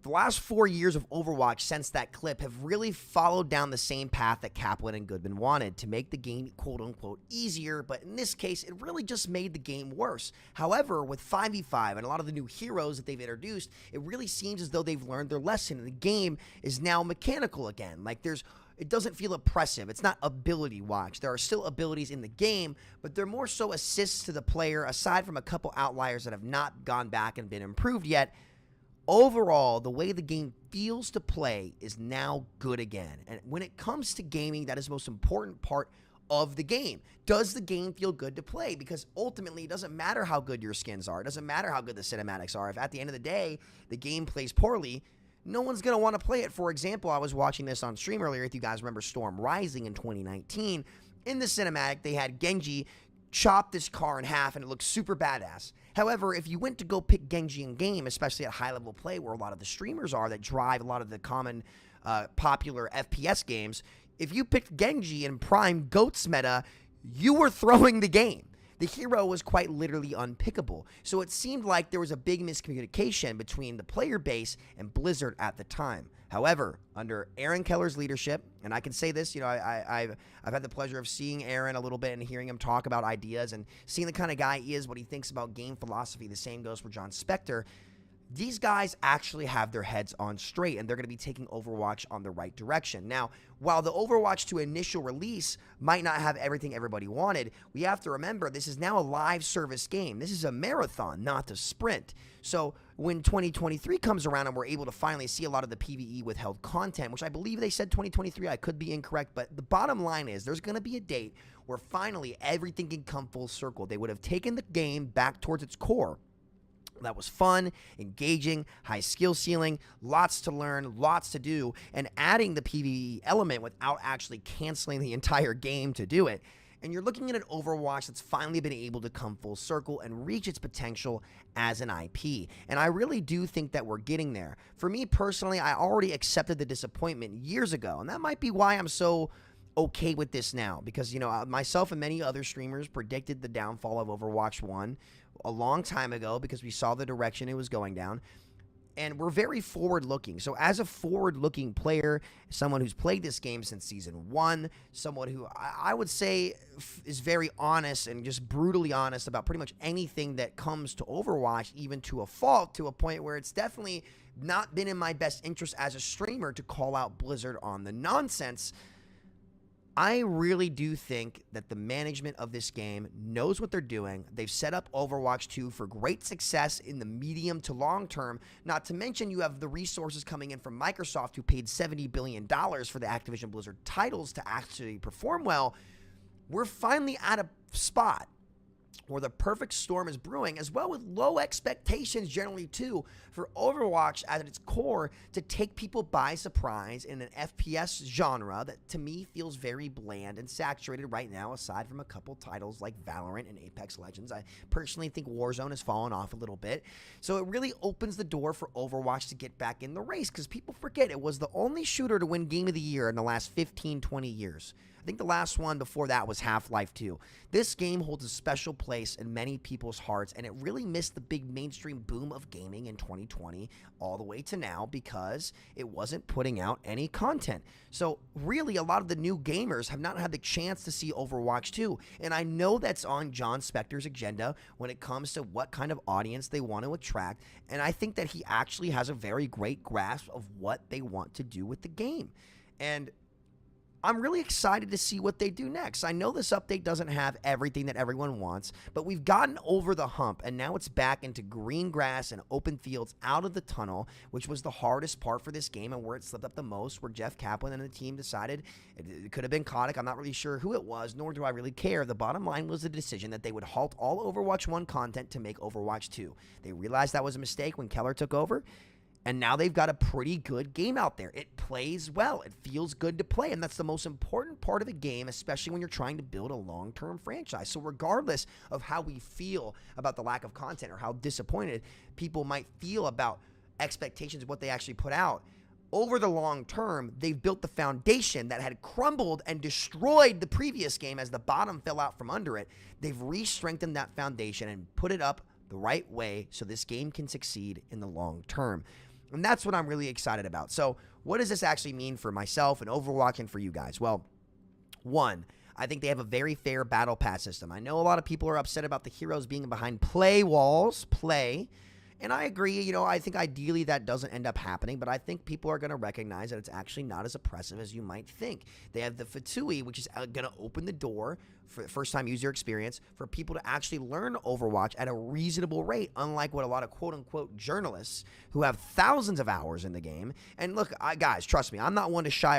The last 4 years of Overwatch since that clip have really followed down the same path that Kaplan and Goodman wanted to make the game quote-unquote easier, but in this case, it really just made the game worse. However, with 5v5 and a lot of the new heroes that they've introduced, it really seems as though they've learned their lesson, and the game is now mechanical again. Like, it doesn't feel oppressive. It's not ability watch. There are still abilities in the game, but they're more so assists to the player, aside from a couple outliers that have not gone back and been improved yet. Overall, the way the game feels to play is now good again. And when it comes to gaming, that is the most important part of the game. Does the game feel good to play? Because ultimately, it doesn't matter how good your skins are. It doesn't matter how good the cinematics are. If at the end of the day, the game plays poorly, no one's going to want to play it. For example, I was watching this on stream earlier. If you guys remember Storm Rising in 2019, in the cinematic, they had Genji chop this car in half, and it looked super badass. However, if you went to go pick Genji in game, especially at high-level play where a lot of the streamers are that drive a lot of the common popular FPS games, if you picked Genji in Prime GOATS meta, you were throwing the game. The hero was quite literally unpickable. So it seemed like there was a big miscommunication between the player base and Blizzard at the time. However, under Aaron Keller's leadership, and I can say this, you know, I've had the pleasure of seeing Aaron a little bit and hearing him talk about ideas and seeing the kind of guy he is, what he thinks about game philosophy. The same goes for John Spector. These guys actually have their heads on straight, and they're going to be taking Overwatch on the right direction. Now, while the Overwatch 2 initial release might not have everything everybody wanted, we have to remember this is now a live service game. This is a marathon, not a sprint. So when 2023 comes around and we're able to finally see a lot of the PvE withheld content, which I believe they said 2023, I could be incorrect, but the bottom line is there's going to be a date where finally everything can come full circle. They would have taken the game back towards its core. That was fun, engaging, high skill ceiling, lots to learn, lots to do, and adding the PvE element without actually canceling the entire game to do it. And you're looking at an Overwatch that's finally been able to come full circle and reach its potential as an IP. And I really do think that we're getting there. For me personally, I already accepted the disappointment years ago, and that might be why I'm so okay with this now. Because, you know, myself and many other streamers predicted the downfall of Overwatch 1 a long time ago because we saw the direction it was going down, and we're very forward-looking. So as a forward-looking player, someone who's played this game since Season 1, someone who I would say is very honest and just brutally honest about pretty much anything that comes to Overwatch, even to a fault, to a point where it's definitely not been in my best interest as a streamer to call out Blizzard on the nonsense. I really do think that the management of this game knows what they're doing. They've set up Overwatch 2 for great success in the medium to long term. Not to mention you have the resources coming in from Microsoft, who paid $70 billion for the Activision Blizzard titles to actually perform well. We're finally at a spot or the perfect storm is brewing, as well with low expectations generally too for Overwatch at its core to take people by surprise in an FPS genre that to me feels very bland and saturated right now, aside from a couple titles like Valorant and Apex Legends. I personally think Warzone has fallen off a little bit. So it really opens the door for Overwatch to get back in the race, because people forget it was the only shooter to win Game of the Year in the last 15, 20 years. I think the last one before that was Half-Life 2. This game holds a special place in many people's hearts, and it really missed the big mainstream boom of gaming in 2020 all the way to now because it wasn't putting out any content. So really, a lot of the new gamers have not had the chance to see Overwatch 2, and I know that's on John Spector's agenda when it comes to what kind of audience they want to attract, and I think that he actually has a very great grasp of what they want to do with the game. And I'm really excited to see what they do next. I know this update doesn't have everything that everyone wants, but we've gotten over the hump, and now it's back into green grass and open fields out of the tunnel, which was the hardest part for this game and where it slipped up the most, where Jeff Kaplan and the team decided it could have been Kotick. I'm not really sure who it was, nor do I really care. The bottom line was the decision that they would halt all Overwatch 1 content to make Overwatch 2. They realized that was a mistake when Keller took over, and now they've got a pretty good game out there. It plays well. It feels good to play. And that's the most important part of a game, especially when you're trying to build a long-term franchise. So regardless of how we feel about the lack of content or how disappointed people might feel about expectations of what they actually put out, over the long term, they've built the foundation that had crumbled and destroyed the previous game as the bottom fell out from under it. They've re-strengthened that foundation and put it up the right way so this game can succeed in the long term. And that's what I'm really excited about. So what does this actually mean for myself and Overwatch and for you guys? Well, one, I think they have a very fair battle pass system. I know a lot of people are upset about the heroes being behind play walls, and I agree. You know, I think ideally that doesn't end up happening, but I think people are going to recognize that it's actually not as oppressive as you might think. They have the Fatui, which is going to open the door for the first-time user experience for people to actually learn Overwatch at a reasonable rate, unlike what a lot of quote-unquote journalists who have thousands of hours in the game. And look, guys, trust me, I'm not one to shy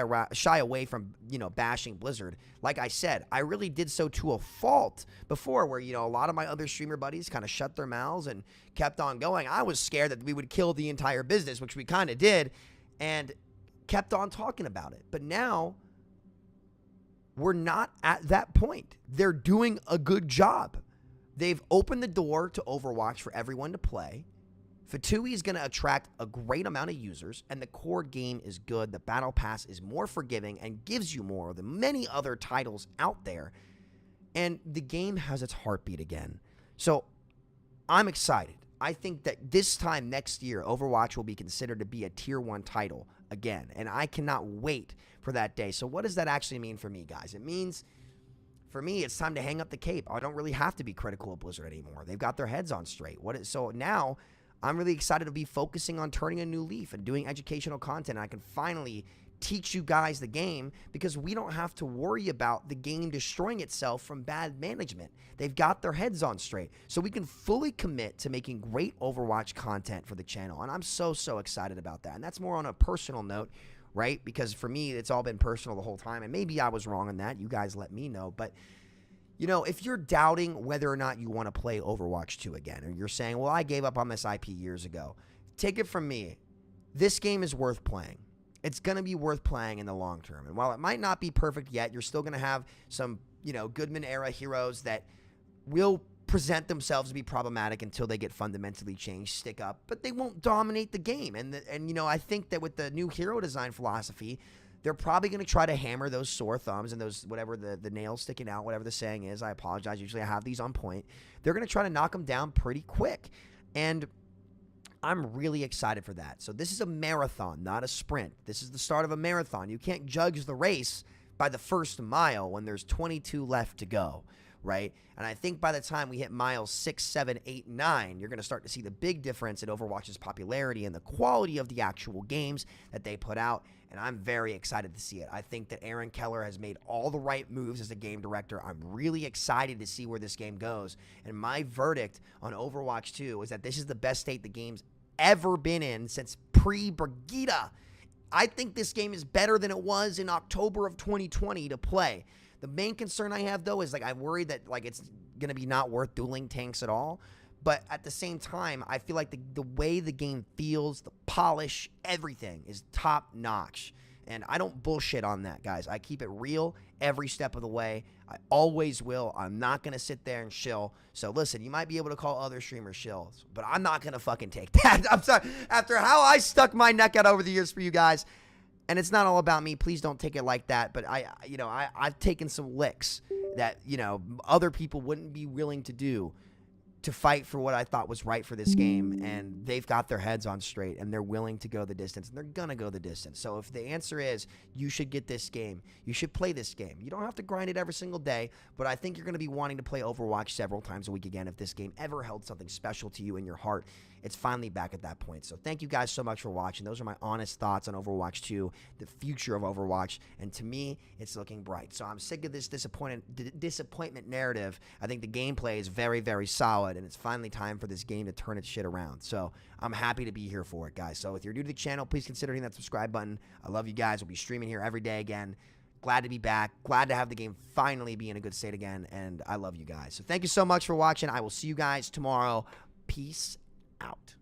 away from, bashing Blizzard. Like I said, I really did so to a fault before where, a lot of my other streamer buddies kind of shut their mouths and kept on going. I was scared that we would kill the entire business, which we kind of did, and kept on talking about it. But now we're not at that point. They're doing a good job. They've opened the door to Overwatch for everyone to play. Fatui is going to attract a great amount of users, and the core game is good. The Battle Pass is more forgiving and gives you more than many other titles out there. And the game has its heartbeat again. So I'm excited. I think that this time next year, Overwatch will be considered to be a Tier 1 title again, and I cannot wait for that day. So what does that actually mean for me, guys? It means, for me, it's time to hang up the cape. I don't really have to be critical of Blizzard anymore. They've got their heads on straight. So now I'm really excited to be focusing on turning a new leaf and doing educational content. I can finally teach you guys the game because we don't have to worry about the game destroying itself from bad management. They've got their heads on straight. So we can fully commit to making great Overwatch content for the channel. And I'm so excited about that. And that's more on a personal note, right? Because for me, it's all been personal the whole time. And maybe I was wrong on that. You guys let me know. But if you're doubting whether or not you want to play Overwatch 2 again, or you're saying, well, I gave up on this IP years ago, take it from me. This game is worth playing. It's going to be worth playing in the long term. And while it might not be perfect yet, you're still going to have some, Goodman-era heroes that will present themselves to be problematic until they get fundamentally changed, stick up, but they won't dominate the game. And I think that with the new hero design philosophy, they're probably going to try to hammer those sore thumbs and those, whatever the nails sticking out, whatever the saying is. I apologize. Usually I have these on point. They're going to try to knock them down pretty quick. And I'm really excited for that. So this is a marathon, not a sprint. This is the start of a marathon. You can't judge the race by the first mile when there's 22 left to go, right? And I think by the time we hit miles 6, 7, 8, 9, you're going to start to see the big difference in Overwatch's popularity and the quality of the actual games that they put out. And I'm very excited to see it. I think that Aaron Keller has made all the right moves as a game director. I'm really excited to see where this game goes. And my verdict on Overwatch 2 is that this is the best state the game's ever been in since pre-Brigitte. I think this game is better than it was in October of 2020 to play. The main concern I have, though, is I worry that it's going to be not worth dueling tanks at all. But at the same time, I feel like the way the game feels, the polish, everything is top notch. And I don't bullshit on that, guys. I keep it real every step of the way. I always will. I'm not going to sit there and shill. So listen, you might be able to call other streamers shills, but I'm not going to fucking take that. I'm sorry. After how I stuck my neck out over the years for you guys, and it's not all about me, please don't take it like that. But I've taken some licks that, other people wouldn't be willing to do to fight for what I thought was right for this game, and they've got their heads on straight, and they're willing to go the distance, and they're gonna go the distance. So if the answer is you should get this game, you should play this game. You don't have to grind it every single day, but I think you're gonna be wanting to play Overwatch several times a week again if this game ever held something special to you in your heart. It's finally back at that point. So thank you guys so much for watching. Those are my honest thoughts on Overwatch 2, the future of Overwatch, and to me, it's looking bright. So I'm sick of this disappointment narrative. I think the gameplay is very, very solid, and it's finally time for this game to turn its shit around. So I'm happy to be here for it, guys. So if you're new to the channel, please consider hitting that subscribe button. I love you guys. We'll be streaming here every day again. Glad to be back. Glad to have the game finally be in a good state again, and I love you guys. So thank you so much for watching. I will see you guys tomorrow. Peace out.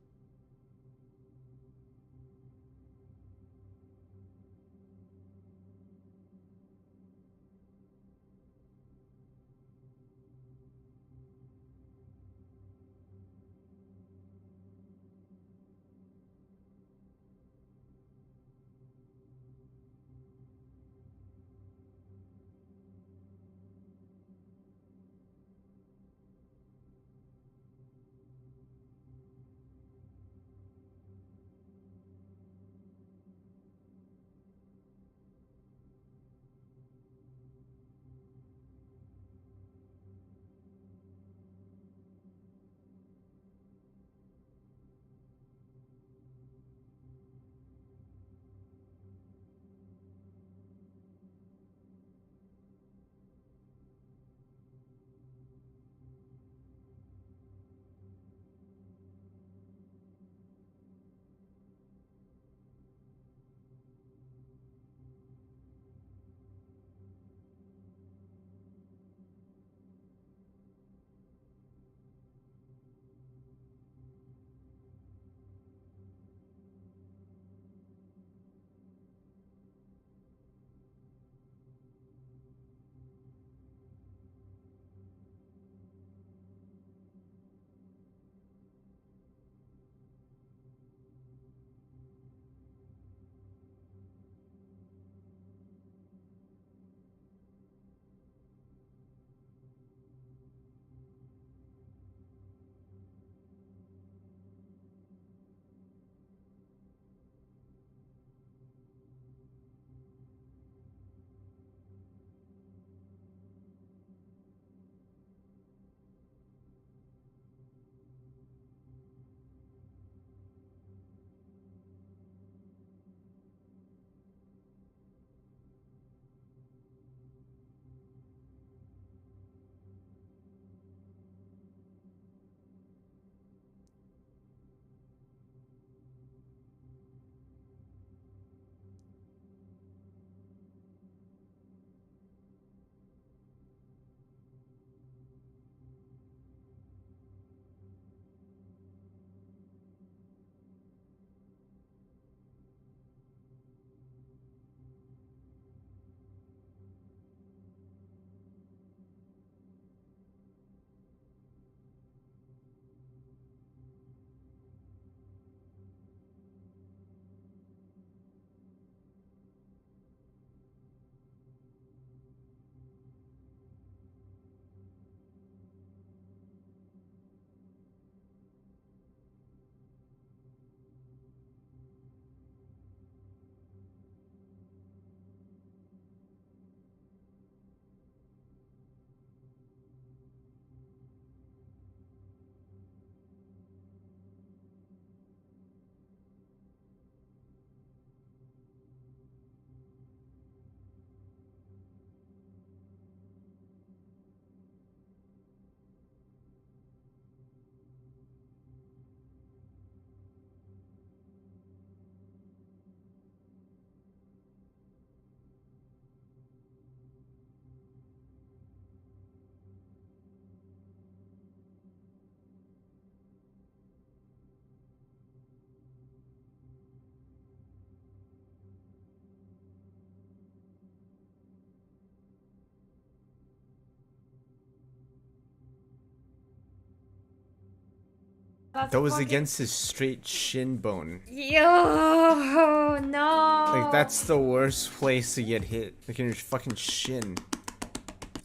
That was against his straight shin bone. Yo, no. Like, that's the worst place to get hit. Like in your fucking shin.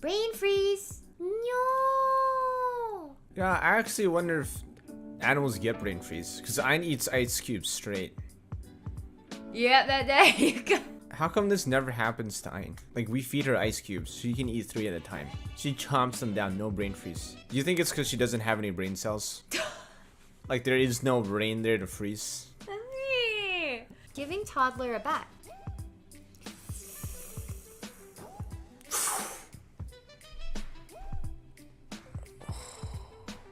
Brain freeze. No. Yeah, I actually wonder if animals get brain freeze. Because Ayn eats ice cubes straight. Yeah, there you go. How come this never happens to Ayn? Like, we feed her ice cubes. She can eat 3 at a time. She chomps them down, no brain freeze. Do you think it's because she doesn't have any brain cells? Like, there is no brain there to freeze? Giving toddler a bat.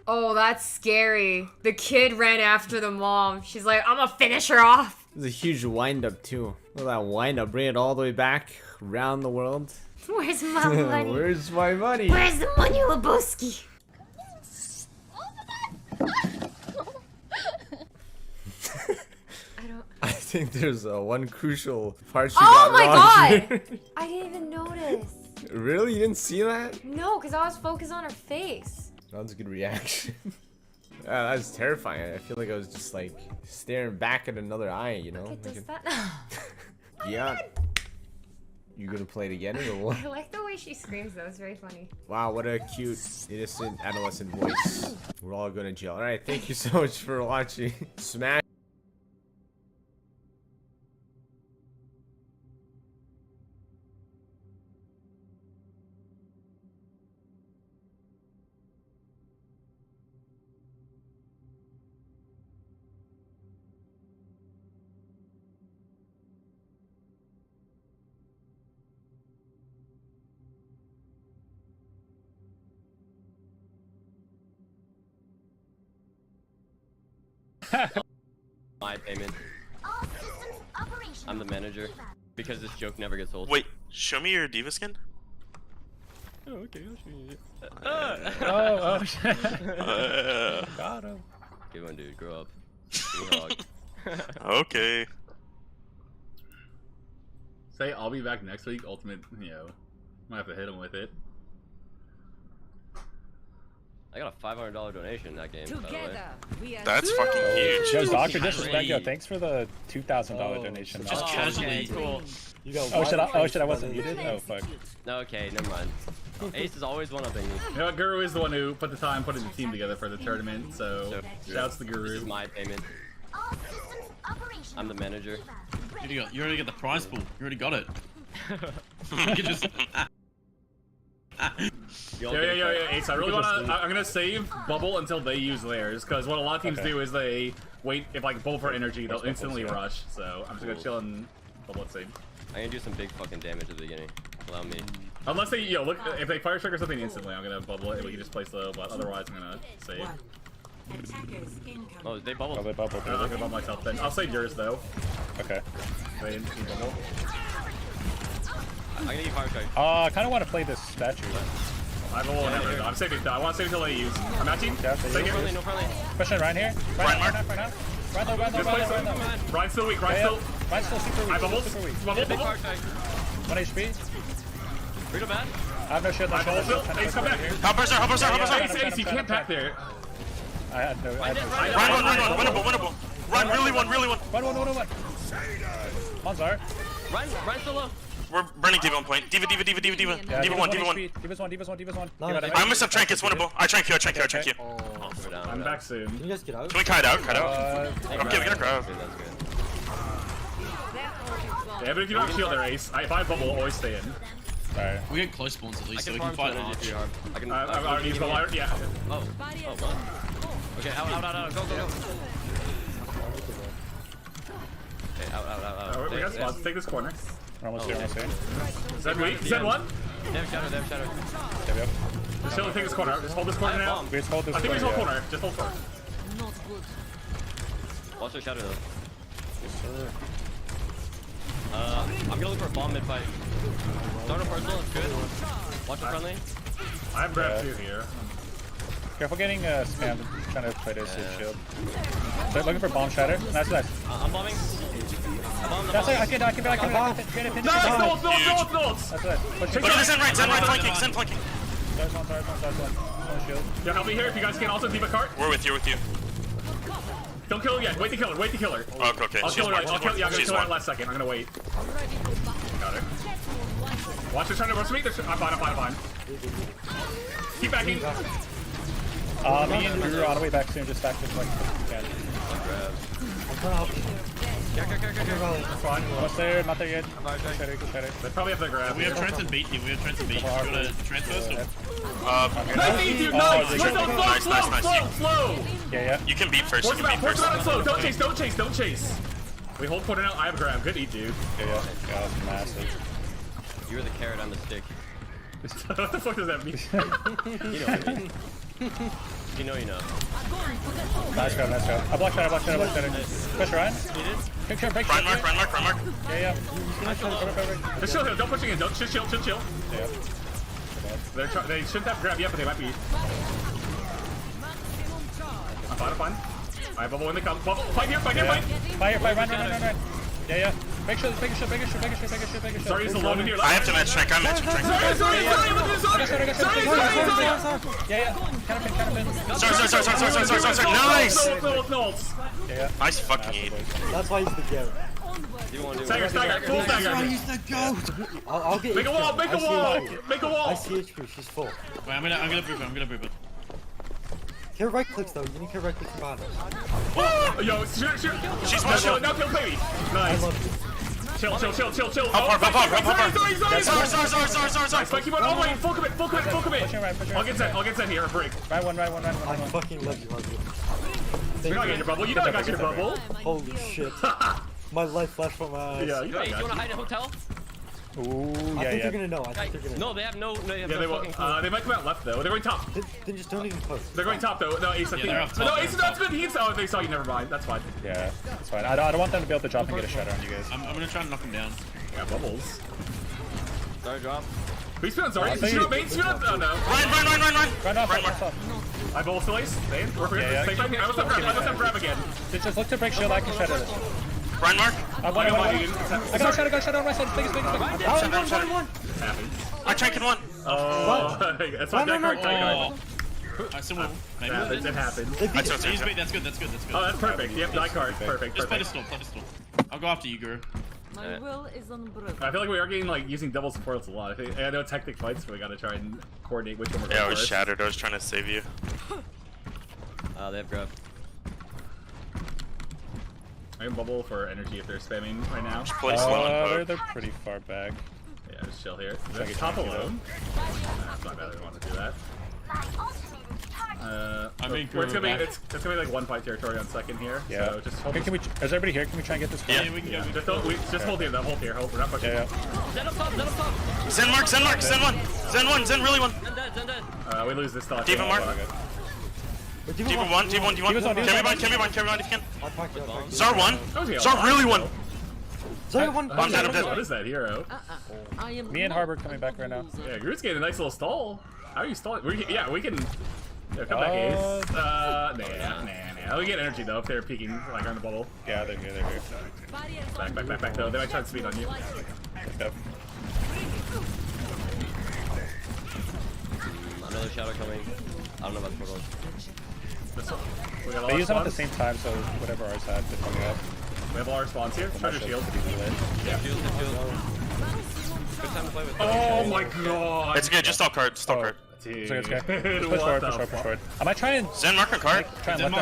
Oh, that's scary. The kid ran after the mom. She's like, I'm gonna finish her off. It's a huge wind-up, too. Look at that wind-up. Bring it all the way back around the world. Where's my money? Where's my money? Where's the money, Lebowski? I think there's one crucial part she Oh got my wrong god! here. I didn't even notice. Really? You didn't see that? No, because I was focused on her face. That was a good reaction. That was terrifying. I feel like I was just like staring back at another eye, you know? It does Like that? yeah. You gonna play it again or what? I like the way she screams though, it's very funny. Wow, what a cute, innocent, adolescent voice. We're all going to jail. Alright, thank you so much for watching. Smash. My payment. I'm the manager. Because this joke never gets old. Wait, show me your diva skin. Oh, okay, I'll show you. Oh, shit. Got him. Good one, dude. Grow up. Give me a hug. Okay. Say I'll be back next week. Ultimate, you know, might have to hit him with it. I got a $500 donation in that game, by the way. That's fucking huge. Yo, Dr. Disrespect, yo, thanks for the $2,000 donation. Just casually. Cool. Oh shit, I wasn't muted? Oh fuck. No, okay, never mind. Ace is always one-upping me. You know what, Guru is the one who put the time putting the team together for the tournament, so shouts to This Guru. is my payment. I'm the manager. You already got the prize pool. You already got it. You can just... Yo, Ace, I really wanna. I'm gonna save Bubble until they use theirs, because what a lot of teams do is they wait. If like Bubble for energy, they'll instantly rush. So I'm just gonna chill and Bubble it save. I'm gonna do some big fucking damage at the beginning. Allow me. Unless they, look, if they fire trigger something instantly, I'm gonna bubble it and we can just place the. But otherwise, I'm gonna save. Oh, they bubbled. Oh, they bubbled. I'm gonna bubble myself then. I'll save yours though. Okay. Wait, bubble. I'm gonna get fire strike. I kind of want to play this statue. I have a wall never. I'm saving. I want to save until they use. I'm matching. No friendly, no friendly. Question right here. Right now. Ryan low. Ryan's still weak. Ryan's still super weak. I bubbled. Bubble. 1 HP. Read bad. I have no shield. Ace, come back. Help us. Ace, you can't back there. I had no. Run. Winnable. Run, really one. Run. Monzar. Run solo. We're burning D1 point. D1. Yeah, D1 1. D1 1. I almost have trank, it's winnable. I trank you. I'm back soon. Can you guys get out? Can we kite out? Okay, we got a crowd. Yeah, but if you don't have shield there, Ace, if I bubble, always stay in. Alright. We get close spawns at least, so we can fight Arch. I can. Yeah. Oh, what? Okay, out. Go. Okay, out. We got spots. Take this corner. We're almost here. Zed one. They have shadow. Yep. Just chill and take this corner. Just hold this corner now. We just hold this corner. I think we just hold corner. Just hold corner. Watch your shadow though. I'm gonna look for a bomb mid-fight. Start a personal, it's good. Watch the friendly. I have grab 2 here. Careful getting spammed. Trying to play this shield. So looking for bomb shatter. Nice. I'm bombing. I can get it. No! That's it. Look at the Zen right flanking. There's one. Yeah, help me here if you guys can also leave a cart. We're with you. Don't kill her yet. Wait to kill her. Wait to kill her. Okay. I'll kill her. I'll kill her She's at one. last second. I'm gonna wait. Got her. Watch her trying to rush me. I'm fine. Keep backing. Me and Guru are on the way back soon. Just back to like. Yeah. I'm trying to help you. Fine. Almost there. Not there yet. They probably have their grab. We have Trent and Bait here. We have Trent and Bait. You wanna transfer us? Nice, dude. Nice. Slow. Yeah. You can beat first. Force him out slow. Don't chase. We hold corner out. I have a grab. Good eat, dude. Yeah, that's massive. You're the carrot, I'm the stick. What the fuck does that mean? You know what I mean? You know. Nice job. I blocked that. Push Ryan. Break Run mark. Yeah. Just chill. Don't push again. Don't chill. Yeah. They shouldn't have grab yet, but they might be. I'm fine. I have bubble when they come. Bubble. Fight here. Fight. Run. Yeah. Make sure. Sorry, he's alone in here. I have to match Trank. I'm matching Trank. Sorry. Yeah. Sorry. Nice. Yeah. Nice fucking eat. That's why he's the Garrett. Stagger. Full stagger. I'll get Make a wall. I see HP. She's full. Wait, I'm gonna prove it. Care right clicks though. You need care right clicks from bottom. Yo, shoot. She's one shot. No kill, baby. Nice. Chill. Up. Sorry. Keep on. Oh wait, full commit. I'll get set here. Break. I fucking love you, You know I got your bubble. You know I got your bubble. Holy shit. My life flashed from my eyes. Yeah, Hey, do you wanna hide in a hotel? Ooh, I think they're gonna know. No, they have no. They have Yeah, no they will. fucking clue. They might come out left though. They're going top. Then just don't even post. They're going top though. No, Ace. I think. they're up top. No, Ace. That's good. Oh, they saw you. Never mind. That's fine. Yeah, that's fine. I don't want them to be able to drop and get a shot on you guys. I'm gonna try and knock him down. Yeah, bubbles. Sorry, drop. Please spin on Zarya. Shoot up, main. Shoot up. Oh no. Run. Run off. I bubble still Ace. Stay. Work for Yeah. I must have grab again. Just look to break shield. I can shatter it. Run mark. I got a shot on my side. Biggest. I Trank in one. Oh, that's my deck card. I still will. Maybe. It happens. Use bait. That's good. Oh, that's perfect. Yep, die card. Perfect. Just play the stall. I'll go after you, Guru. My will is unbroken. I feel like we are getting like using double supports a lot. I know tactic fights, but we gotta try and coordinate which one we're going Yeah, I was first. shattered. I was trying to save you. They have grab. I can bubble for energy if they're spamming right now. Just play slow and poke. They're pretty far back. Yeah, just chill here. Like Top alone. That's not bad. I want to do that. It's gonna be like one fight territory on second here. Yeah. So just Okay, is everybody here? Can we try and get this? Yeah. We can go. Just hold here. Hold here. We're not pushing. Zen up top. Zen mark. Zen really one. Zen dead. We lose this thought. Diva mark. Diva one. Carry one if you can. Zar one. Zar really one. I'm dead. What is that hero? Me and Harbor coming back right now. Yeah, Groot's getting a nice little stall. How are you stalling? We can. Yeah, come back, Ace. Nah. We get energy though if they're peeking like on the bubble. Yeah, they're here. Back though. They might try to speed on you. Yep. Another shadow coming. I don't know about the portal. They use them at the same time, so whatever ours had, they're coming up. We have all our spawns here. Treasure shield. Yeah. Shield. Good time to play with. Oh my god. It's good. Just all card. Dude. It's okay. Push forward. I might try and Zen mark on card. Zen. No. I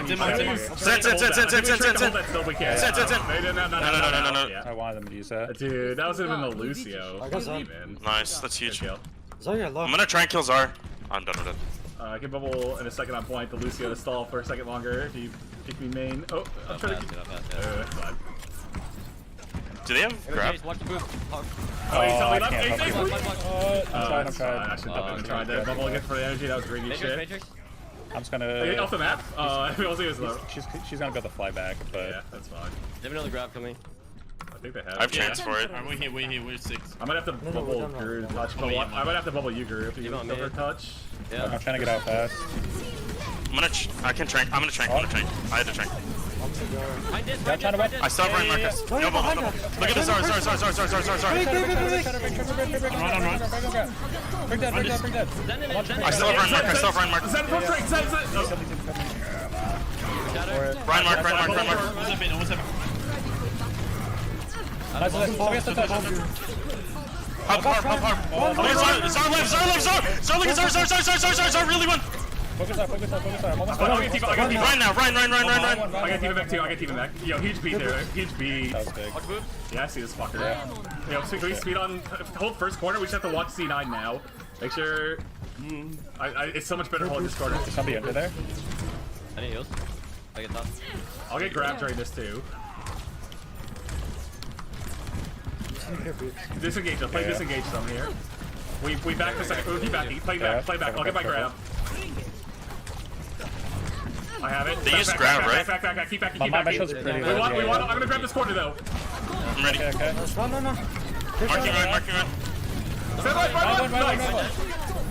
wanted them to use that. Dude, that was even the Lucio. Nice. That's huge. Zarya, I'm gonna try and kill Zar. I'm done with it. I can bubble in a second on point. The Lucio to stall for a second longer if you pick me main. Oh, I'm trying to. That's fine. Do they have grab? Watch the booth. I'm trying. I should have tried that bubble again for the energy. That was greedy shit. I'm just gonna. Off the map? She's gonna be able to fly back, but. Yeah, that's fine. They have another grab coming. I think they have. I have chance for it. We're here. We're 6. I might have to bubble Guru to touch. I might have to bubble you, Guru, if you don't have touch. Yeah. I'm trying to get out fast. I can trank. I'm gonna trank. I had to trank. I still have Ryan Marcus. No bubble. Look at the Zar. Bring that. I still have Ryan Marcus. Zen from Frank. Zen. Ryan mark, Ryan mark, Ryan mark. What's up, What's up? Hop hard. Okay, Zar left, Zar really won. Focus up. I'm almost I got Tifa, Ryan now, Ryan. I got Tifa back too, I got Tifa back. Yo, huge beat there, huge beat. That was big. Yeah, I see this fucker. Yo, so can we speed on, hold first corner, we just have to watch C9 now. Make sure, it's so much better holding this corner. There's somebody under there. I need heals. I get top. I'll get grabbed during this too. Disengage, play disengage some here. We back the second, keep backing, play back, I'll get my grab. I have it. They use grab, right? Back, keep backing. My shield's pretty low. I'm gonna grab this corner though. I'm ready. Okay. No. Marking Ryan. Stand right.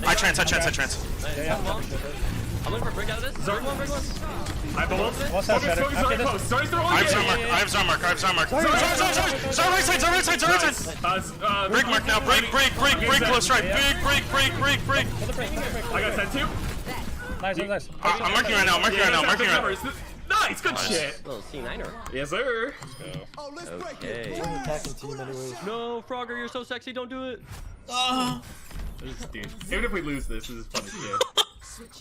Nice. I trance. I'm looking for a break out of this. Zard one, break one. I bubbled. What's that better? After this. Sorry, I have Zar mark. Zar right side. Break mark now. Break. Close right. Break. I got that too. Nice. I'm marking right now. Nice, good shit. Little C9er. Yes, sir. Okay. Attacking team anyways. No, Frogger, you're so sexy. Don't do it. Dude, even if we lose this is fun as shit.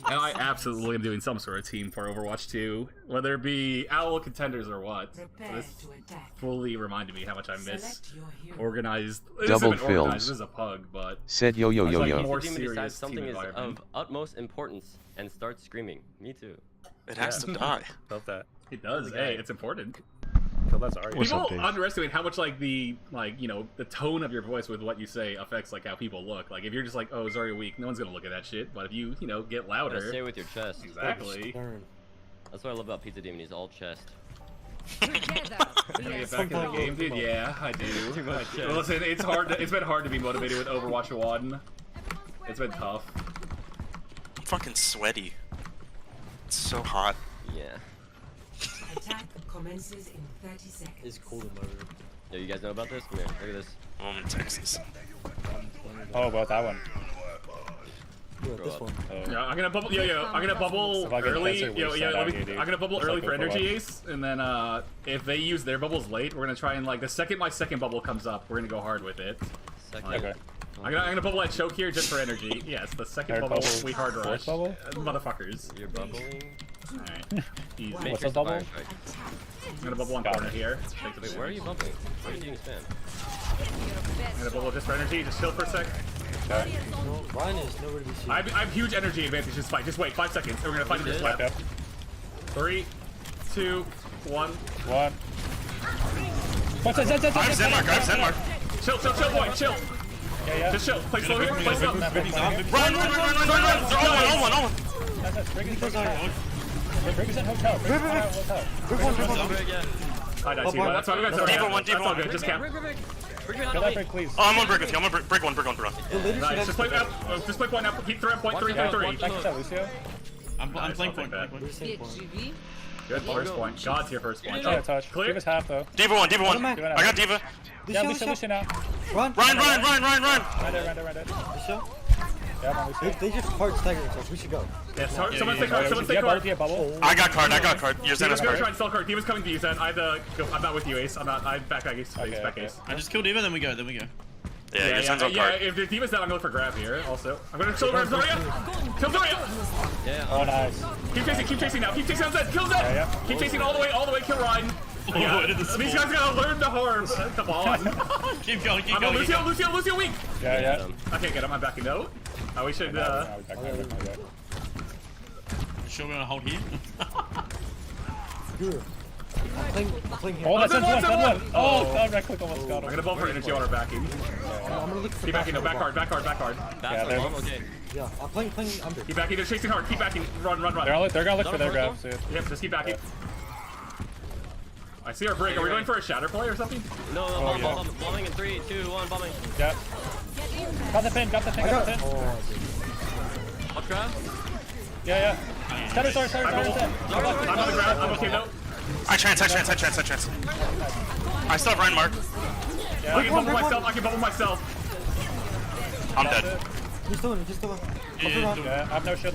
And I absolutely am doing some sort of team for Overwatch 2, whether it be Owl contenders or what. This fully reminded me how much I miss organized. Double fills. This is a pug, but said yo. More Demon serious decides something team is environment. of utmost importance and starts screaming. Me too. It has to die. Felt that. It does. Hey, it's important. So that's alright. People underestimate how much the tone of your voice with what you say affects how people look. Like if you're just like, oh, Zarya weak, no one's gonna look at that shit. But if you get louder, Say it with your chest. Exactly. That's what I love about Pizza Demon. He's all chest. Get back in the game, dude. Yeah, I do. Too much chest. Well, listen, it's hard. It's been hard to be motivated with Overwatch 1. It's been tough. I'm fucking sweaty. It's so hot. Yeah. Attack commences in 30 seconds. It's cold in my room. Yo, you guys know about this? Come here, look at this. I'm in Texas. Oh, about that one. Yeah, this one. Yeah, I'm gonna bubble. I'm gonna bubble early. I'm gonna bubble early for energy ace, and then if they use their bubbles late, we're gonna try and the second my second bubble comes up, we're gonna go hard with it. Okay. I'm gonna bubble that choke here just for energy. Yes, the second bubble we hard rush. Motherfuckers. You're bubbling. Alright. Easy. What's the bubble? I'm gonna bubble one corner here. Wait, where are you bubbling? Where are you doing spam? I'm gonna bubble just for energy. Just chill for a sec. Okay. No, Ryan is nowhere to be seen. I have huge energy advantage this fight. Just wait 5 seconds. And we're gonna fight in this lap. 3, 2, 1. What's I have Zen mark. Chill, boy. Chill. Yeah. Just chill. Play slow here. Play slow. Run. All one. Bring us in hotel. I died, Tifa. That's why we got to Diva one. Good. Just cap. Kill that break, please. Oh, I'm on break with you. I'm on break one. Nice. Just play point now. Keep 3 on point. 3. Back to that, Lucio. I'm playing point. Good first point. God's here first point. Yeah, touch. Clear. Give us half, though. Diva one. I got Diva. Yeah, Lucio now. Run. Run. Right there. Lucio? Yeah, Lucio. They just hard stagger themselves. We should go. Yeah, someone stay card. Bubble. I got card. Your Zen is Diva's gonna try card. and sell card. Diva's coming to you, Zen. I'm not with you, Ace. I'm back Ace. Back Ace. I just killed Diva, then we go. Yeah, your Zen's on card. If the Diva's down, I'm going for grab here. Also, I'm gonna kill Zarya. Kill Zarya. Yeah. Oh, nice. Keep chasing now. Keep chasing Zed. Kill Zed. Yeah. Keep chasing all the way. Kill Ryan. Yeah. These guys gotta learn to harm. Come on. Keep going. I'm on Lucio weak. Yeah. I can't get him. I'm backing out. We should. Sure, we're gonna hold here. Good. I'm playing here. Oh, that's one. Oh, right click almost got him. I'm gonna bubble for energy on our backing. I'm gonna look for Keep backing. No, back hard. Okay. Yeah, I'm playing under. Keep backing. They're chasing hard. Keep backing. Run. They're gonna look for their grab soon. Yep, just keep backing. I see our break. Are we going for a shatter play or something? No, bombing in 3, 2, 1, bombing. Yeah. Got the pin. Up grab. Yeah. Sorry. I'm on the ground. I'm okay though. I trance. I still have Ryan mark. Yeah. I can bubble myself. I'm dead. Just do it. Yeah, I have no shield.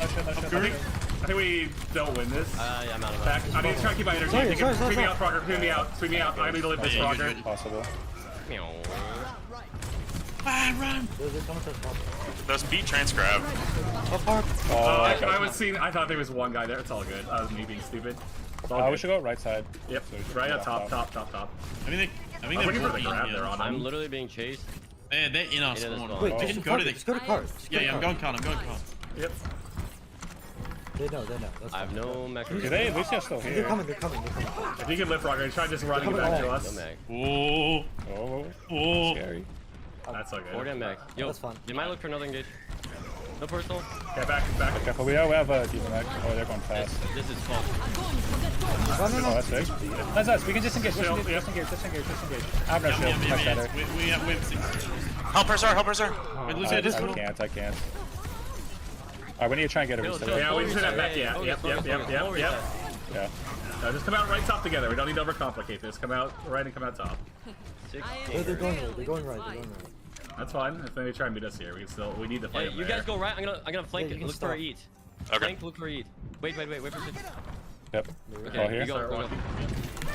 I think we don't win this. Yeah, I'm out of Back. I need to try to keep my energy. Sweep me out, Frogger. Sweep me out. Sweep me out. I need to live this, Frogger. Possible. Run! Those beat transcribe. I thought there was one guy there. It's all good. That was me being stupid. We should go right side. Yep. Right at top. I think I'm looking for the grab there on him. I'm literally being chased. They're in our spawn. Wait, We can go to the. just go to cars. Yeah, I'm going car. Yep. They know. That's I have no mech. Do they? Lucio's still here. They're coming. If you can lift Frogger, try just running it back to us. No mech. Oh. Scary. That's okay. Or get mech. Yo, That's fine. you might look for another engage. No personal. Okay, back. Careful, we have a demon mech. Oh, they're going fast. This is false. Oh, that's big. That's us. We can disengage. Disengage. I have no shield. Much better. We have 6. Help her, sir. Wait, Lucio, just I can't. Alright, we need to try and get a reset. Yeah, we need to that back. Yeah. Yeah. Just come out right top together. We don't need to overcomplicate this. Come out right and come out top. They're going right. That's fine. If they try and beat us here, we need to fight them You guys go right. I'm gonna flank it. Look for a eat. Okay. Flank, look for a eat. Wait for it. Yep. Okay, All here. go.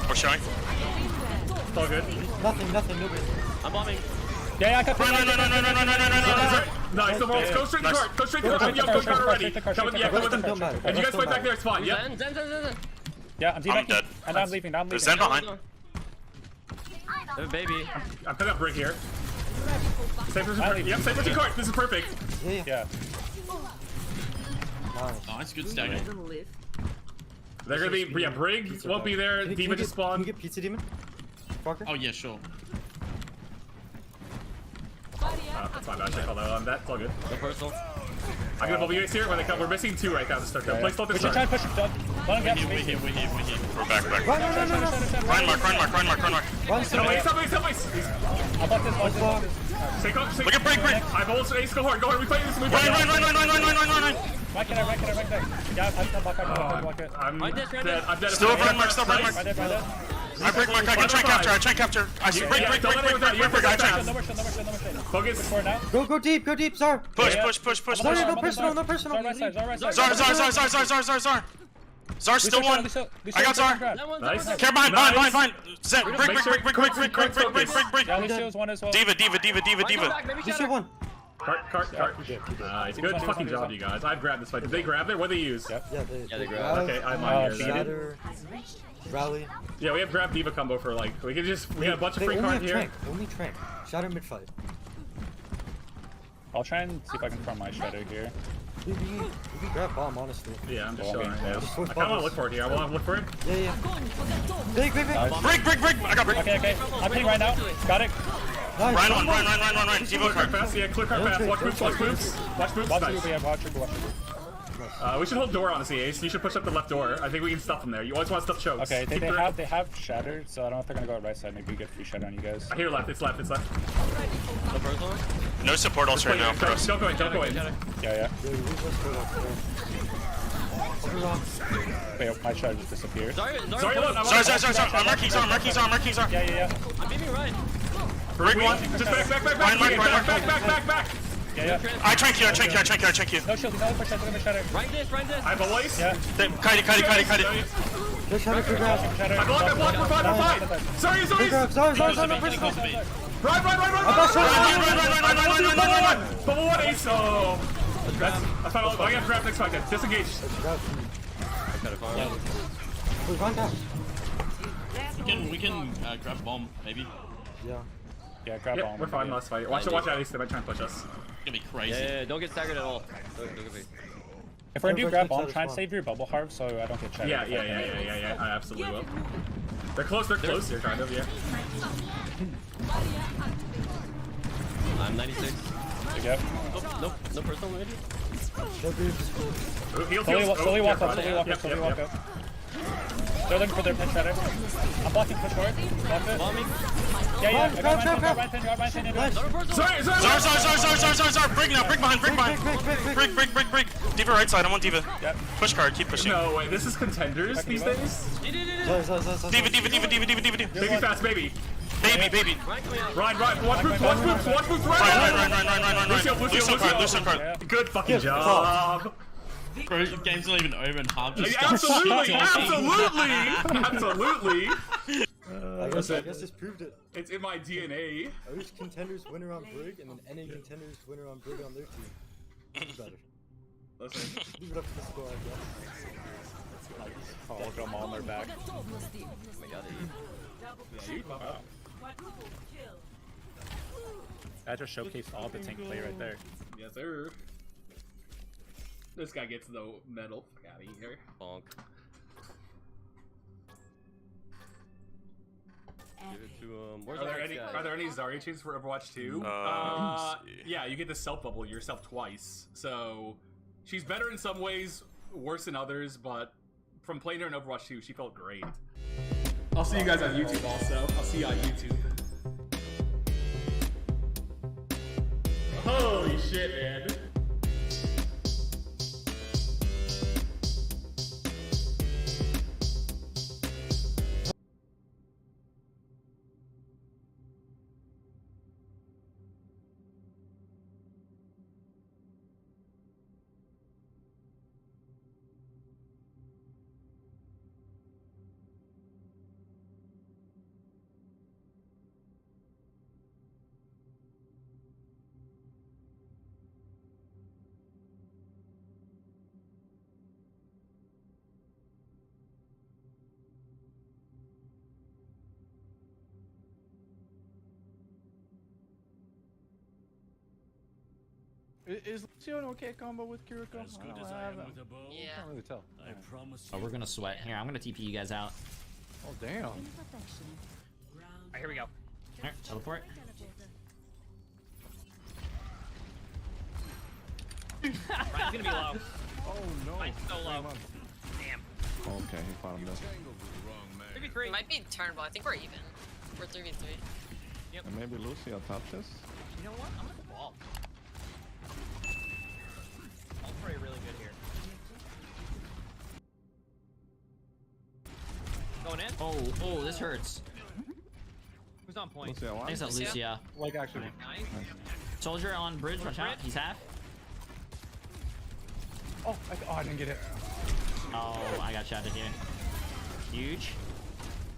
We're showing. It's all good. Nothing, nobody. I'm bombing. Yeah, I got Run. Nice, the balls. Go straight to the cart. Go straight to the cart. Go cart already. Come with them. If you guys fight back there, it's fine. Yep. Zen. Yeah, I'm dead. And I'm leaving. There's Zen behind. There's a baby. I'm putting up brick here. Same for the cart. This is perfect. Yeah. Nice, good stagger. They're gonna be, Brig won't be there. Demon just spawned. Can you get Pizza Demon? Oh, yeah, sure. That's fine. I should call that on that. It's all good. No personal. I'm gonna bubble you here when they come. We're missing 2 right now to start. Place both We should try and push him. We're here. We're back. No. Run mark. I'll block this. Look at break. I've also ace. Go hard. We play this. Run. Right there. Yeah, I'll block it. I'm dead. Still run mark. I break mark. I can train capture. I see break. I train. Focus. Go deep, Zar. Push. Sorry, no personal. Zar. Zar's still one. I got Zar. Nice. Care behind. Zen. Break. Yeah, Lucio's one as well. Diva. Lucio one. Cart. Nice. Good fucking job, you guys. I've grabbed this fight. Did they grab it? What did they use? Yeah, they grabbed. Okay, I'm on here. Shatter, Rally. Yeah, we have grab Diva combo for like, we got a bunch of free cards here. Only trank. Shatter mid fight. I'll try and see if I can farm my Shredder here. We can grab bomb, honestly. Yeah, I'm just showing right now. Just I kinda wanna look for it here. I wanna look for it. Yeah. Big. Break. I got break. Okay. I'm hitting right now. Got it. Nice. Run. Diva cart fast. Yeah, clear cart fast. Watch moves. Watch. We should hold door honestly, Ace. You should push up the left door. I think we can stuff them there. You always want to stuff chokes. Okay, they have shattered, so I don't know if they're gonna go right side. Maybe we get free shatter on you guys. Here, left. It's left. No support ult right now for us. Don't go in. Yeah. Wait, my shatter just disappeared. Sorry. I'm marking Zar. Yeah. I'm beaming right. Break one. Just back. Yeah. I trank you. No shield, no push shatter. Right this. I have a voice. Yeah. Kite it. Good shatter. I blocked. We're fine. Sorry. No personal. Run. Bubble one, Ace. Oh. I got grab next fight then. Disengage. Run down. We can grab bomb, maybe. Yeah, grab bomb. We're fine. Last fight. Watch out, Ace. They might try and push us. It's gonna be crazy. Yeah, don't get staggered at all. If we're gonna do grab bomb, try and save your bubble harv so I don't get shattered. Yeah. I absolutely will. They're close here, kind of, yeah. I'm 96. Yep. Nope. No personal maybe? Slowly walk up. They're looking for their pinch shatter. I'm blocking push forward. Block it. Bombing. Yeah. I got my pin. Zar. Break now. Break behind. Break. Diva right side. I'm on Diva. Yep. Push card. Keep pushing. No way. This is contenders these days. Diva. Baby fast, baby. Baby. Run. Watch moves. Run. Lucio card. Good fucking job. Bro, the game's not even over and half just Absolutely, started talking. absolutely. I guess this proved it. It's in my DNA. O's contenders winner on Brig, and then NA contenders winner on Brig on their team. Who's better? Listen. Leave it up to the squad, yeah. Oh, look at them all on their back. Oh my god. That just showcased all the tank play right there. Yes, sir. This guy gets the medal. Fuck out of here. Bonk. Give it to where's Are there any Zarya chains for Overwatch 2? Yeah, you get to self bubble yourself twice. So she's better in some ways, worse in others, but from playing her in Overwatch 2, she felt great. I'll see you guys on YouTube also. I'll see you on YouTube. Holy shit, man. Is Lucio an okay combo with Kiriko? As good as I am with a bow. Yeah. I can't really tell. I promise Oh, we're gonna sweat. Here, I'm gonna TP you guys out. Oh, damn. Alright, here we go. Alright, teleport. Ryan's gonna be low. Oh no. Ryan's so low. Damn. Okay, he fought him though. 3v3. It might be turnable. I think we're even. We're 3v3. Yep. And maybe Lucio tops this. You know what? I'm gonna go ball. Ball's probably really good here. Going in. Oh, this hurts. Who's on point? Lucio, I think it's Lucia. Like actually. Nice. Soldier on bridge, watch out. He's half. Oh, I didn't get it. Oh, I got shot in here. Huge.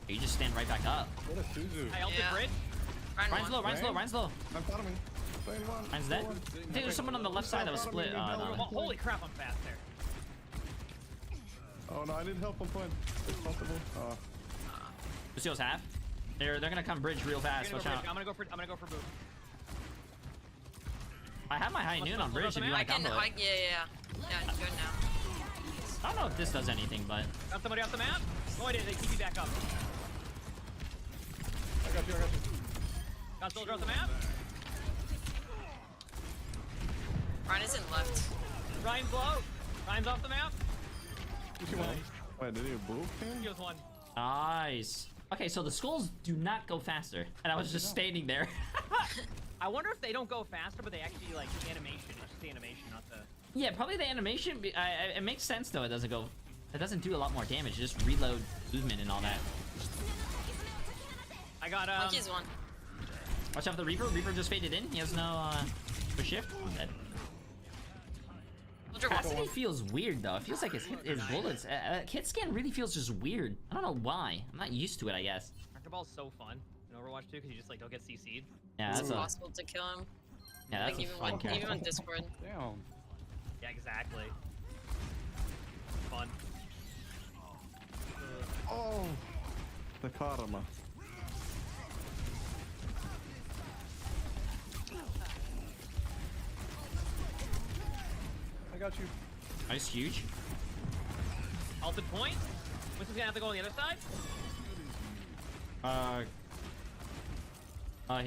You just stand right back up. What a Suzu. I ulted bridge. Ryan's low, Ryan's low, Ryan's low. I'm following. Ryan's dead. I think there's someone on the left side that was split. Oh, holy crap, I'm fast there. Oh no, I need help on point. It's possible. Lucio's half. They're gonna come bridge real fast. Watch out. I'm gonna go for boot. I have my high noon on bridge if you want to combo it. Yeah, it's good now. I don't know if this does anything, but Got somebody off the map? Oh, I did. They keep me back up. I got you. Got soldier off the map? Ryan is in left. Ryan's low. Ryan's off the map. Wait, did you boof him? He was one. nice. Okay, so the skulls do not go faster, and I was just standing there. I wonder if they don't go faster, but they actually like animation. It's just the animation, not the. Yeah, probably the animation. It makes sense though. It doesn't do a lot more damage. It just reload movement and all that. I got Monkey's one. Watch out for the Reaper. Reaper just faded in. He has no shift. Dead. Capacity feels weird though. It feels like his bullets. Hit scan really feels just weird. I don't know why. I'm not used to it, I guess. Archer Ball's so fun in Overwatch 2 because you just like don't get CC'd. Yeah, It's that's impossible to kill him. Yeah, that's like, a fun character. even on Discord. Damn. Yeah, exactly. Fun. Oh, the karma. I got you. Nice, huge. Ulted point. Winston's gonna have to go on the other side.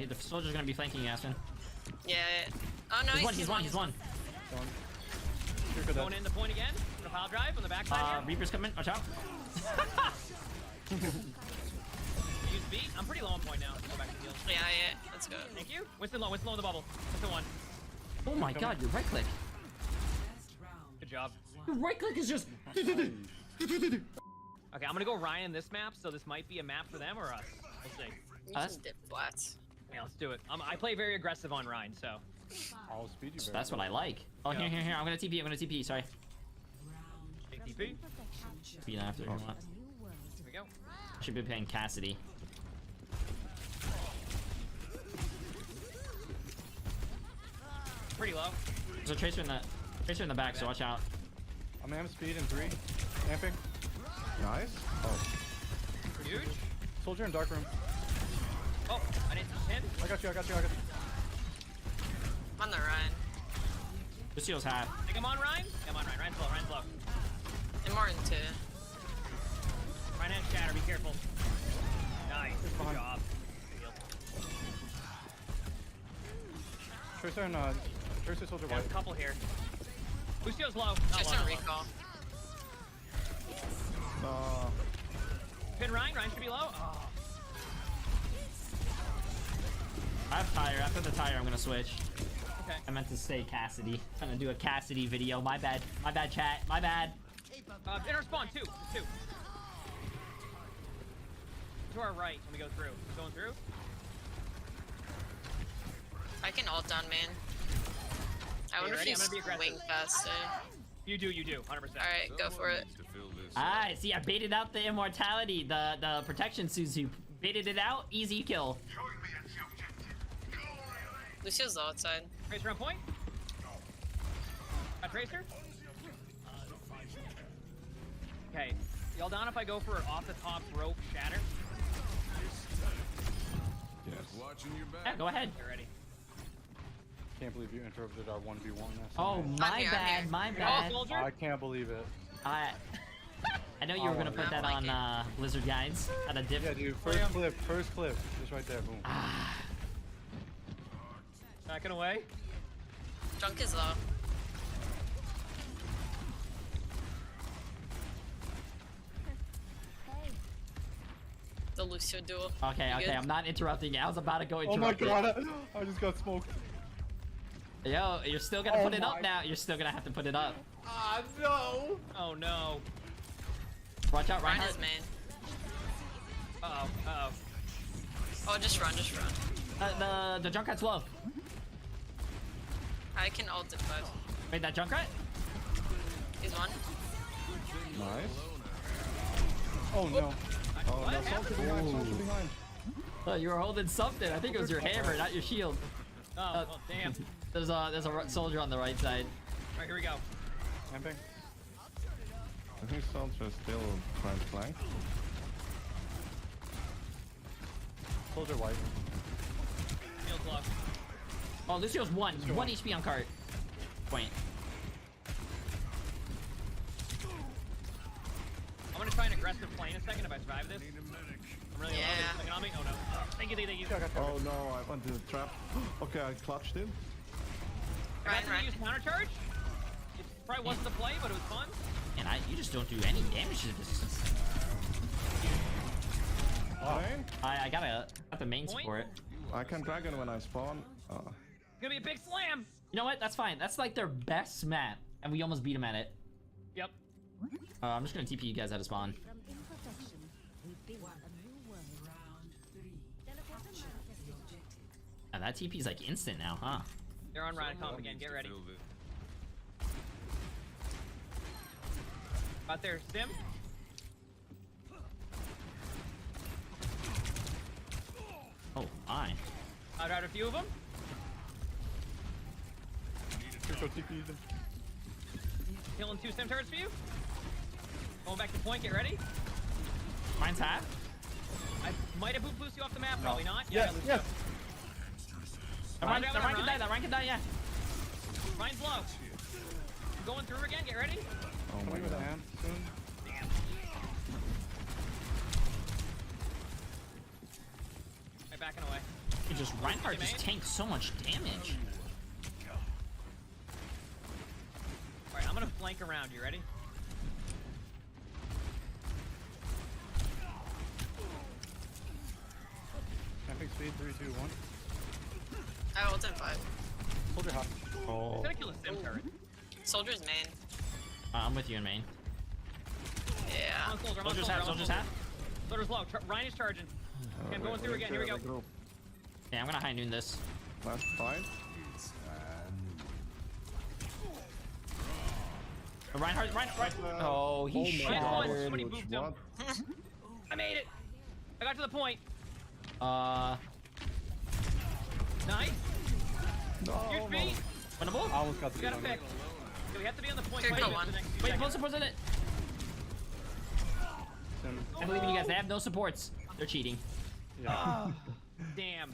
The soldier's gonna be flanking Aspen. Yeah. Oh no, He's one. Going in the point again. Gonna pile drive on the backside here. Reaper's coming. Watch out. Use beat. I'm pretty low on point now. Go back to heal. Yeah, let's go. Thank you. Winston low in the bubble. Winston one. Oh my god, your right click. Good job. Your right click is just. Okay, I'm gonna go Ryan this map, so this might be a map for them or us. We'll see. You can dip flats. Yeah, let's do it. I play very aggressive on Ryan, so. I'll speed you. That's what I like. Oh, here. I'm gonna TP. Sorry. HP. Speed after if you want. Here we go. Should be paying Cassidy. Pretty low. There's a Tracer in the back, so watch out. I'm gonna have speed in 3. Camping. Nice. Oh. Huge. Soldier in dark room. Oh, I didn't see him. I got you. I'm on the run. Lucio's half. I think I'm on Ryan. Yeah, I'm on Ryan. Ryan's low. And Martin too. Ryan has shatter. Be careful. Nice. Good job. Tracer and Tracer soldier There's white. a couple here. Lucio's low. Just on recall. Pin Ryan. Ryan should be low. Oh. I have tire. After the tire, I'm gonna switch. Okay. I meant to say Cassidy. I'm gonna do a Cassidy video. My bad. My bad, chat. My bad. In our spawn, two. To our right when we go through. Going through? I can ult down, man. I wonder if ready? I'm he's gonna be aggressive. wing faster. You do. 100%. Alright, go for it. Ah, see, I baited out the immortality, the protection Suzu. Baited it out, easy kill. Lucio's low outside. Tracer on point. Tracer. Okay. Y'all down if I go for an off the top rope shatter? Yeah, go ahead. Get ready. Can't believe you interrupted our 1v1. Oh, my bad, my bad. I can't believe it. I know you were gonna put that on Blizzard Guides at a diff. Yeah, dude. First clip. Just right there. Boom. Backing away. Drunk is low. The Lucio duel. Okay, You okay, good? I'm not interrupting you. I was about to go Oh my interrupt god, I just got smoked. Yo, you're still gonna put it up now. You're still gonna have to put it up. Ah, no. Oh, no. Watch out, Ryan Reinhardt. is main. Uh-oh. Oh, just run. The Junkrat's low. I can ult it, but Wait, that Junkrat? he's one. Nice. Oh no. Oh, What no, happened? soldier behind. Oh, you were holding something. I think it was your hammer, not your shield. Oh, well, damn. There's a soldier on the right side. Alright, here we go. Camping. I think soldier is still trying to flank. Soldier white. Shield block. Oh, Lucio's one HP on cart. Point. I'm gonna try an aggressive play in a second if I survive this. I'm really low. On me. Oh no. Thank you. Oh no, I went to the trap. Okay, I clutched him. Ryan. Use counter charge. It probably wasn't the play, but it was fun. And you just don't do any damage to this. I got the main support. I can dragon when I spawn. It's gonna be a big slam. You know what? That's fine. That's like their best map, and we almost beat them at it. Yep. I'm just gonna TP you guys out of spawn. And that TP is like instant now, huh? They're on Ryan comp again. Get ready. Out there, Stim. Oh my. Out a few of them. Killing 2 Stim turrets for you. Going back to point. Get ready. Mine's half. I might have booped Lucio off the map. Probably not. Yes, Lucio. yes. That Ryan can die, yeah. Ryan's low. I'm going through again. Get ready. Oh my god. Damn. Right, backing away. It just Reinhardt just tanks so much damage. Alright, I'm gonna flank around. You ready? Camping speed 3, 2, 1. I ult in 5. Soldier hot. I'm gonna kill a Stim turret. Soldier's main. I'm with you in main. Yeah. I'm on soldier. Soldier's half. Soldier's low. Ryan is charging. Okay, I'm going through again. Here we go. Yeah, I'm gonna high noon this. Last fight. Reinhardt. Oh, he shattered. Somebody booped him. I made it. I got to the point. Nice. Your feet. Winnable? I almost got the We gotta beat on pick. it. We have to be on the point. Here, Wait, go on. Wait, no supports in it. I believe in you guys. They have no supports. They're cheating. Oh, damn.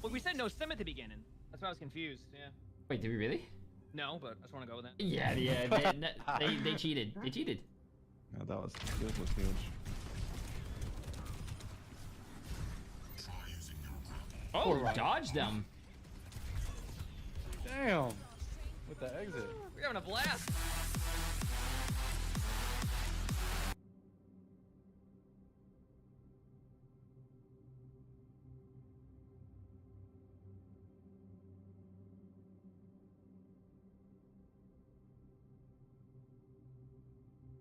Well, we said no sim at the beginning. That's why I was confused. Yeah. Wait, did we really? No, but I just want to go with that. Yeah. They cheated. They cheated. No, that was huge. Oh, dodged them. Damn. With the exit. We're having a blast.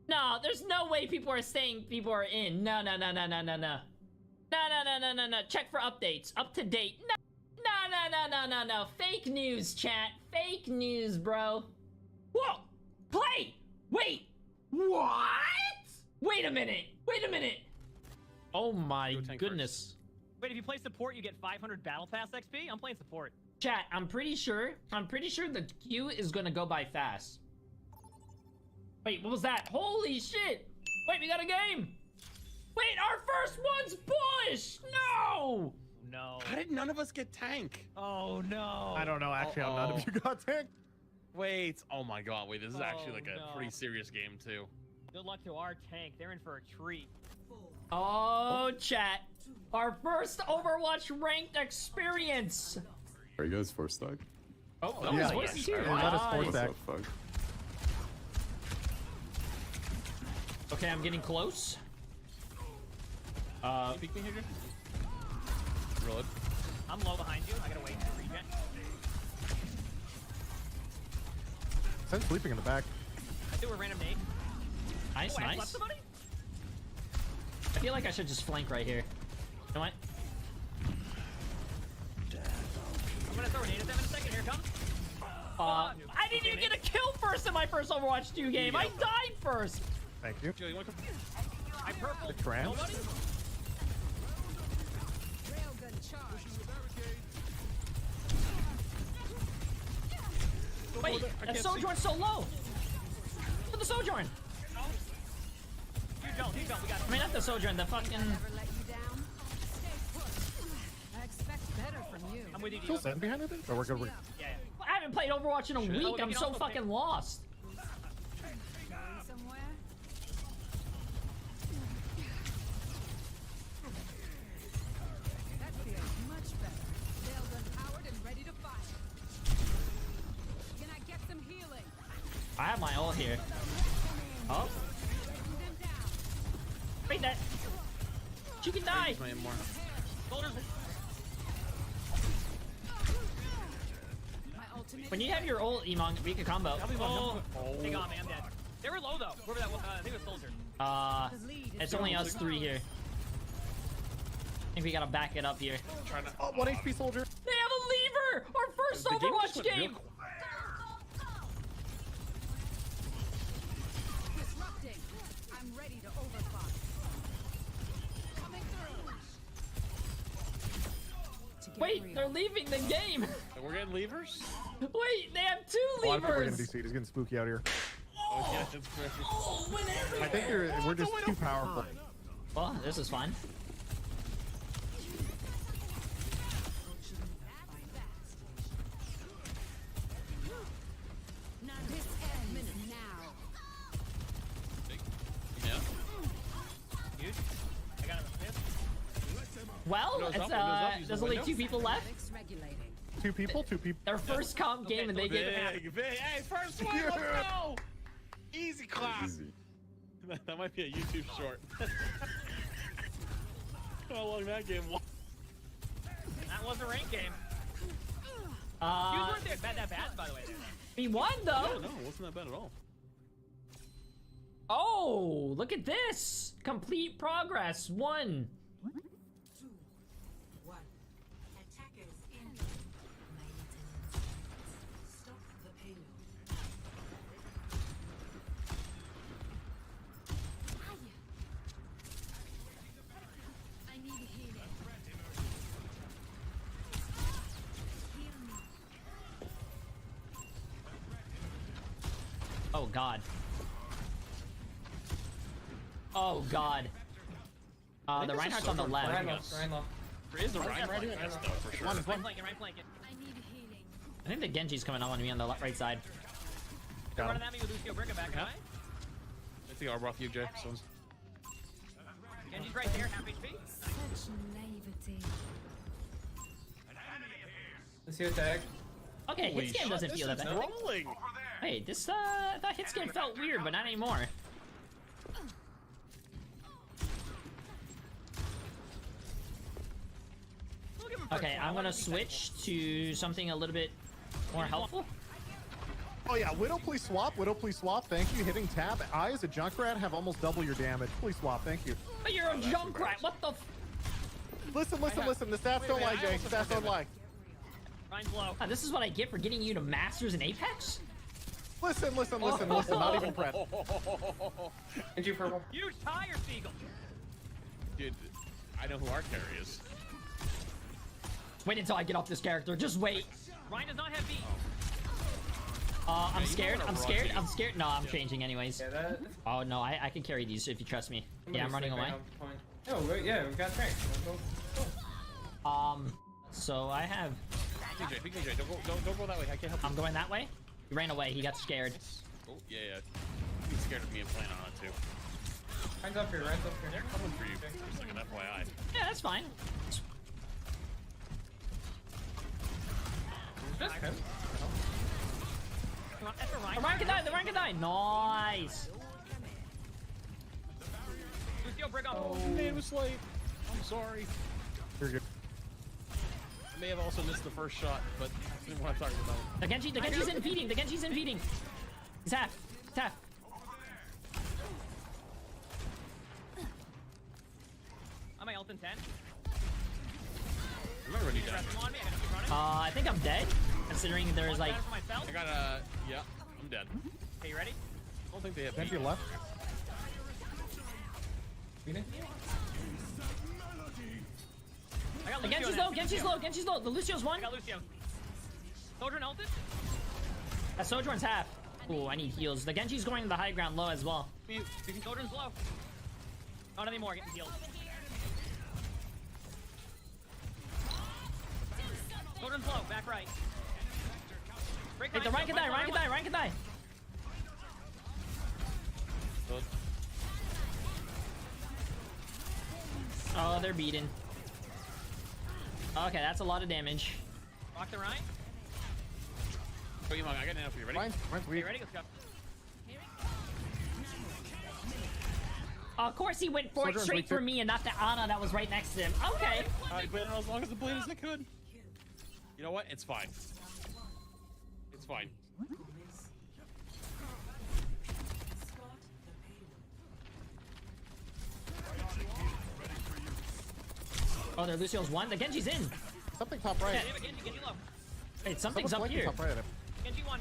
No, there's no way people are saying people are in. No. No. Check for updates. Up to date. No. Fake news, chat. Fake news, bro. Whoa! Play! Wait! What? Wait a minute! Oh my goodness. Wait, if you play support, you get 500 battle pass XP? I'm playing support. Chat, I'm pretty sure the queue is gonna go by fast. Wait, what was that? Holy shit! Wait, we got a game! Wait, our first one's push! No! No. How did none of us get tank? Oh no. I don't know. Actually, how none of you got tank. Wait. Oh my god. Wait. This is actually like a pretty serious game too. Good luck to our tank. They're in for a treat. Oh, chat. Our first Overwatch ranked experience. Are you guys force stack? Oh, yeah. Nice. Let us force stack. Okay, I'm getting close. Peek me here. Reload. I'm low behind you. I gotta wait for regen. Send sleeping in the back. I do a random nade. Nice, I nice. left somebody? I feel like I should just flank right here. You know what? I'm gonna throw a nade at them in a second. Here it comes. I didn't even get a kill first in my first Overwatch 2 game. I died first. Thank you. Joe, you want to come? I purple. The tram? Nobody? Wait, that Sojourn's so low. Look at the Sojourn. You don't. We got it. I mean, not the Sojourn, the fucking... I'm with you, Still Dio. send behind it? Or we're good. Yeah. I haven't played Overwatch in a week. I'm so fucking lost. I have my ult here. Oh. Wait, that. You can die. When you have your ult, Emon, we can combo. They got me. I'm dead. They were low though. Whoever that was, I think it was Soldier. It's only us three here. I think we gotta back it up here. Oh, 1 HP soldier. They have a lever! Our first Overwatch game! I'm ready to overclock. Coming through. Wait, they're leaving the game! We're getting levers? Wait, they have two A lot of people are levers! gonna DC. It's getting spooky out here. Oh, yeah, that's fair. I think we're just too powerful. Well, this is fun. Yeah. Huge. I got him. Well, Windows it's, up, windows up, use the there's only window. 2 people left. Two people? Their first comp game and they get Big. Hey, first one, let's go! Easy class. Easy. That might be a YouTube short. How long that game was. That was a rank game. You Uh, weren't that bad, by the way. we won Yeah, though! no, it wasn't that bad at all. Oh, look at this! Complete progress, 1. 2, 1. Attackers in. Stop the payload. god. Oh god. The Reinhardt's on the left. Is the Reinhardt best though, for sure. Right flanking. I think the Genji's coming on me on the right side. They're running at me with Lucio. Bring it back, guy. I think I'll rough you, Jay. Someone's... Genji's right there, half HP. Such naivety. Let's see a tag. Okay, hit scan doesn't feel that bad. Rolling. Hey, this I thought hit scan felt weird, but not anymore. Okay, I'm gonna switch to something a little bit more helpful. Oh yeah, Widow, please swap. Widow, please swap. Thank you. Hitting tab. I, as a Junkrat, have almost double your damage. Please swap. Thank you. But you're a Junkrat. What the? Listen. The stats don't lie, Jay. Stats don't lie. Ryan's low. This is what I get for getting you to Masters in Apex? Listen. Not even prep. And you purple. Huge tire, Seagull. Dude, I know who our carry is. Wait until I get off this character. Just wait. Ryan does not have B. I'm scared. I'm scared. No, I'm changing anyways. Oh no, I can carry these if you trust me. Yeah, I'm running away. Oh wait, yeah, we've got tanks. So I have. PJ, don't go that way. I can't help you. I'm going that way. He ran away. He got scared. Oh yeah. He's scared of me and playing on it too. Ryan's up here. They're coming for you. Just like an FYI. Yeah, that's fine. Just him. The Ryan can die. Nice. Lucio, bring up. Oh, man, was late. I'm sorry. You're good. I may have also missed the first shot, but I didn't want to talk about it. The Genji's in feeding. The Genji's in feeding. He's half. I'm my ult in 10. Am I ready down? On me. I gotta keep running. I think I'm dead. Considering there's like. I got yeah, I'm dead. Okay, you ready? I don't think they have. Thank you, left. I got The Lucio. Genji's low. The Lucio's one. I got Lucio. Sojourn ulted. That Sojourn's half. Ooh, I need heals. The Genji's going to the high ground low as well. Sojourn's low. Not anymore. Getting healed. Sojourn's low. Back right. Break Hey, the Ryan can die. Good. Oh, they're beaten. Okay, that's a lot of damage. Rock the Ryan. Oh, you I got an for you. Ready? Ryan's Okay, weak. ready? Let's go. Of course he went for it Sojourn's straight weak for too. me and not the Ana that was right next to him. Okay. I played it as long as the blade as I could. You know what? It's fine. It's fine. Oh, their Lucio's one. The Genji's in. Something top right. Genji low. Wait, something's up Someone's here. top right. Genji one.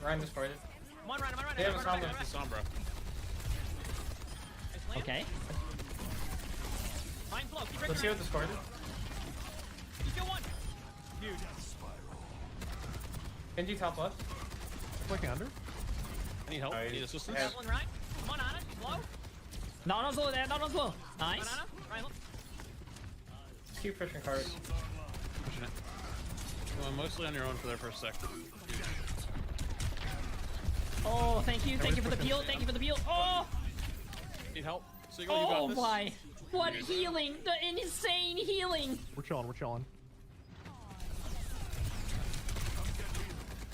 Ryan destroyed it. One run. They have a Sombra. It's a Sombra. Okay. Ryan's low. Keep Let's see what the score is. Lucio one. Huge. Genji top left. Flicking under. I need help. I need assistance. That one right. Come on, Ana. She's low. Nano's low there. Nano's low. Nice. Come on, Ana. Ryan, look. Keep pushing hard. Pushing it. Going mostly on your own for their first sec. Oh, thank you. Thank you for the peel. Thank you for the peel. Oh. Need help? So you got Oh this. my. What healing. The insane healing. We're chilling.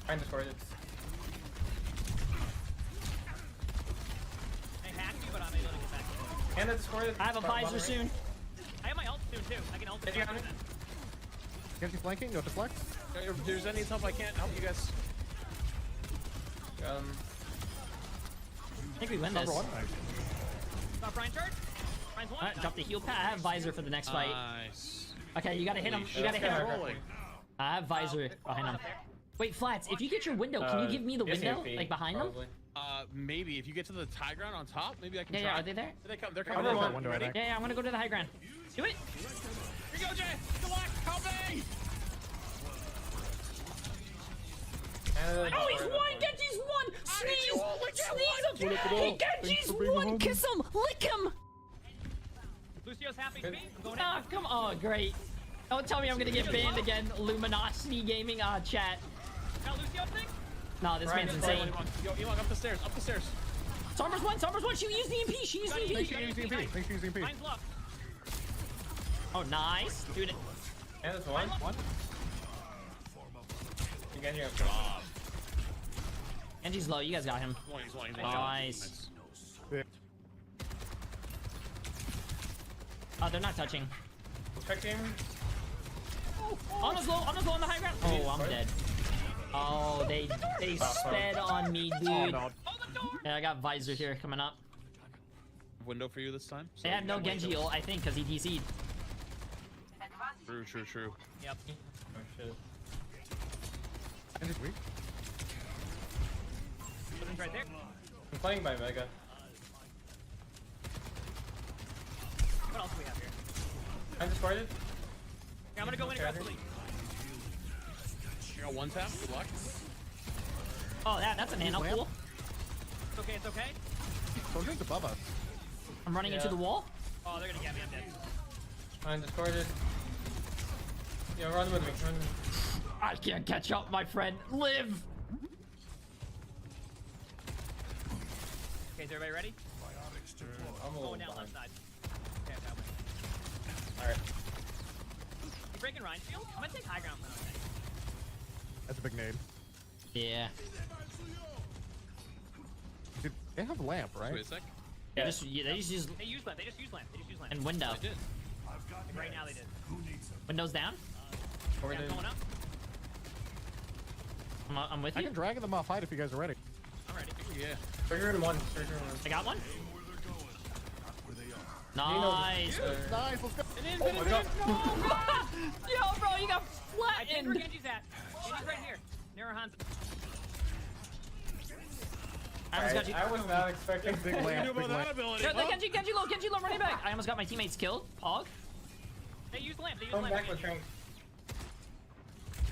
Ryan destroyed it. I hacked you, but I'm able to get back. And it destroyed it. I have a visor soon. I have my ult soon, too. I can ult it. Genji flanking. Go deflect. If there's any help, I can't help you guys. I think we win this. Number one. Stop Ryan charge. Ryan's one. Alright, drop the heal pad. I have visor for the next fight. Nice. Okay, you gotta hit him. You gotta hit him. I have visor behind him. Wait, Flats, if you get your window, can you give me the window? Like behind them? Maybe if you get to the high ground on top, maybe I can Yeah, try. yeah, are they there? They're coming. Window, I think. Yeah, yeah, I'm gonna go to the high ground. Do it! Here you go, Jay! Select! Help me! Oh, he's one! Genji's one! Sneeze! Sneeze him! Hey, Genji's one! Kiss him! Lick him! Lucio's happy to be. I'm going Ah, come on, great. Don't tell me I'm gonna get banned again. Luminosity Gaming, chat. Now Lucio thing? Nah, this man's insane. Yo, Elon, up the stairs, up the stairs. Somber's one, she used the EMP, she used the EMP. Make sure you use EMP. Make sure you use EMP. Mine's low. Oh, nice. Dude. And there's one. Again, you have Genji's low, you guys got him. He's one. Nice. Oh, they're not touching. Check game. Ana's low on the high ground. Oh, I'm dead. Oh, they sped on me, dude. Yeah, I got Visor here coming up. Window for you this time? They have no Genji ult, I think, because he DC'd. True. Yep. Oh shit. And it's weak. Someone's right there. I'm playing by Mega. What else do we have here? I'm discarded. Okay, I'm gonna go in aggressively. You got one tap. Good luck. Oh, that's a nano pool. It's okay. It's okay. Soldier's above us. I'm running into the wall. Oh, they're gonna get me. I'm dead. I'm discarded. Yeah, run with me. Run with me. I can't catch up, my friend. Live. Okay, is everybody ready? I'm a little Going down behind. left side. Okay, I got one. Alright. You breaking Ryan's field? I'm gonna take high ground for another thing. That's a big nade. Yeah. Dude, they have lamp, right? Wait a sec. They just use They use lamp. They just use lamp. and window. They did. Right now they did. Windows down. Or Yeah, they- going up. I'm with I you. can drag them off height if you guys are ready. I'm ready. Yeah. Trigger in one. Trigger in one. I got one. Nice. Nice, let's go. Oh my god. Yo, bro, you got I think where flattened. Genji's at. Genji's right here. Near Hans. I almost got you. I was not expecting Big lamp, big lamp. Genji low, running back. I almost got my teammates killed. Pog. They use lamp. They use Come lamp. back with Trank.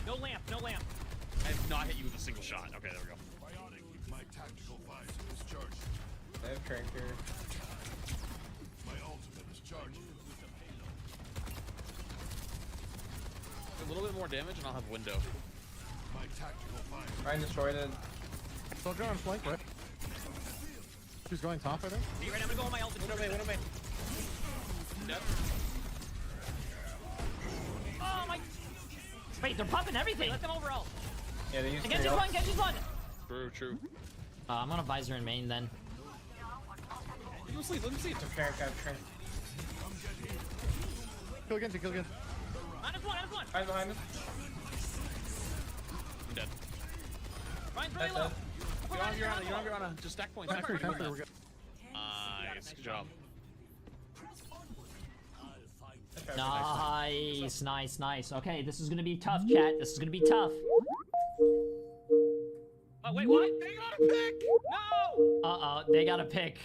No lamp. No lamp. I have not hit you with a single shot. Okay, there we go. I have Trank here. A little bit more damage and I'll have window. Ryan destroyed it. Soldier on flank, right? She's going top, I think. Be ready. I'm gonna go on my ult. Window main. Dead. Oh my. Wait, they're popping everything. Let them over ult. Yeah, they used Genji's one. True. I'm on a Visor in main then. Let him sleep. Trank, I have Trank. Kill Genji, kill Genji. Minus one. Ryan behind us. I'm dead. Ryan's really That's low. it. You're on a. Just stack points. Time free, we're good. Nice. Good job. Nice. Okay, this is gonna be tough, chat. This is gonna be tough. Oh wait, what? They got a pick. No. They got a pick.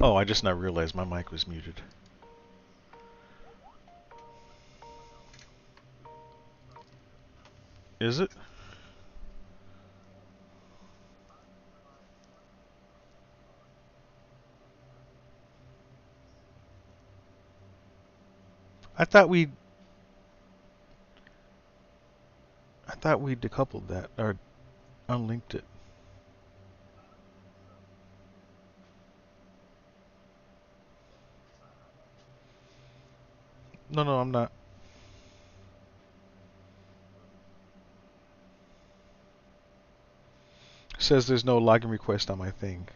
Oh, I just now realized my mic was muted. Is it? I thought we decoupled that or unlinked it. No, I'm not. It says there's no login request on my thing.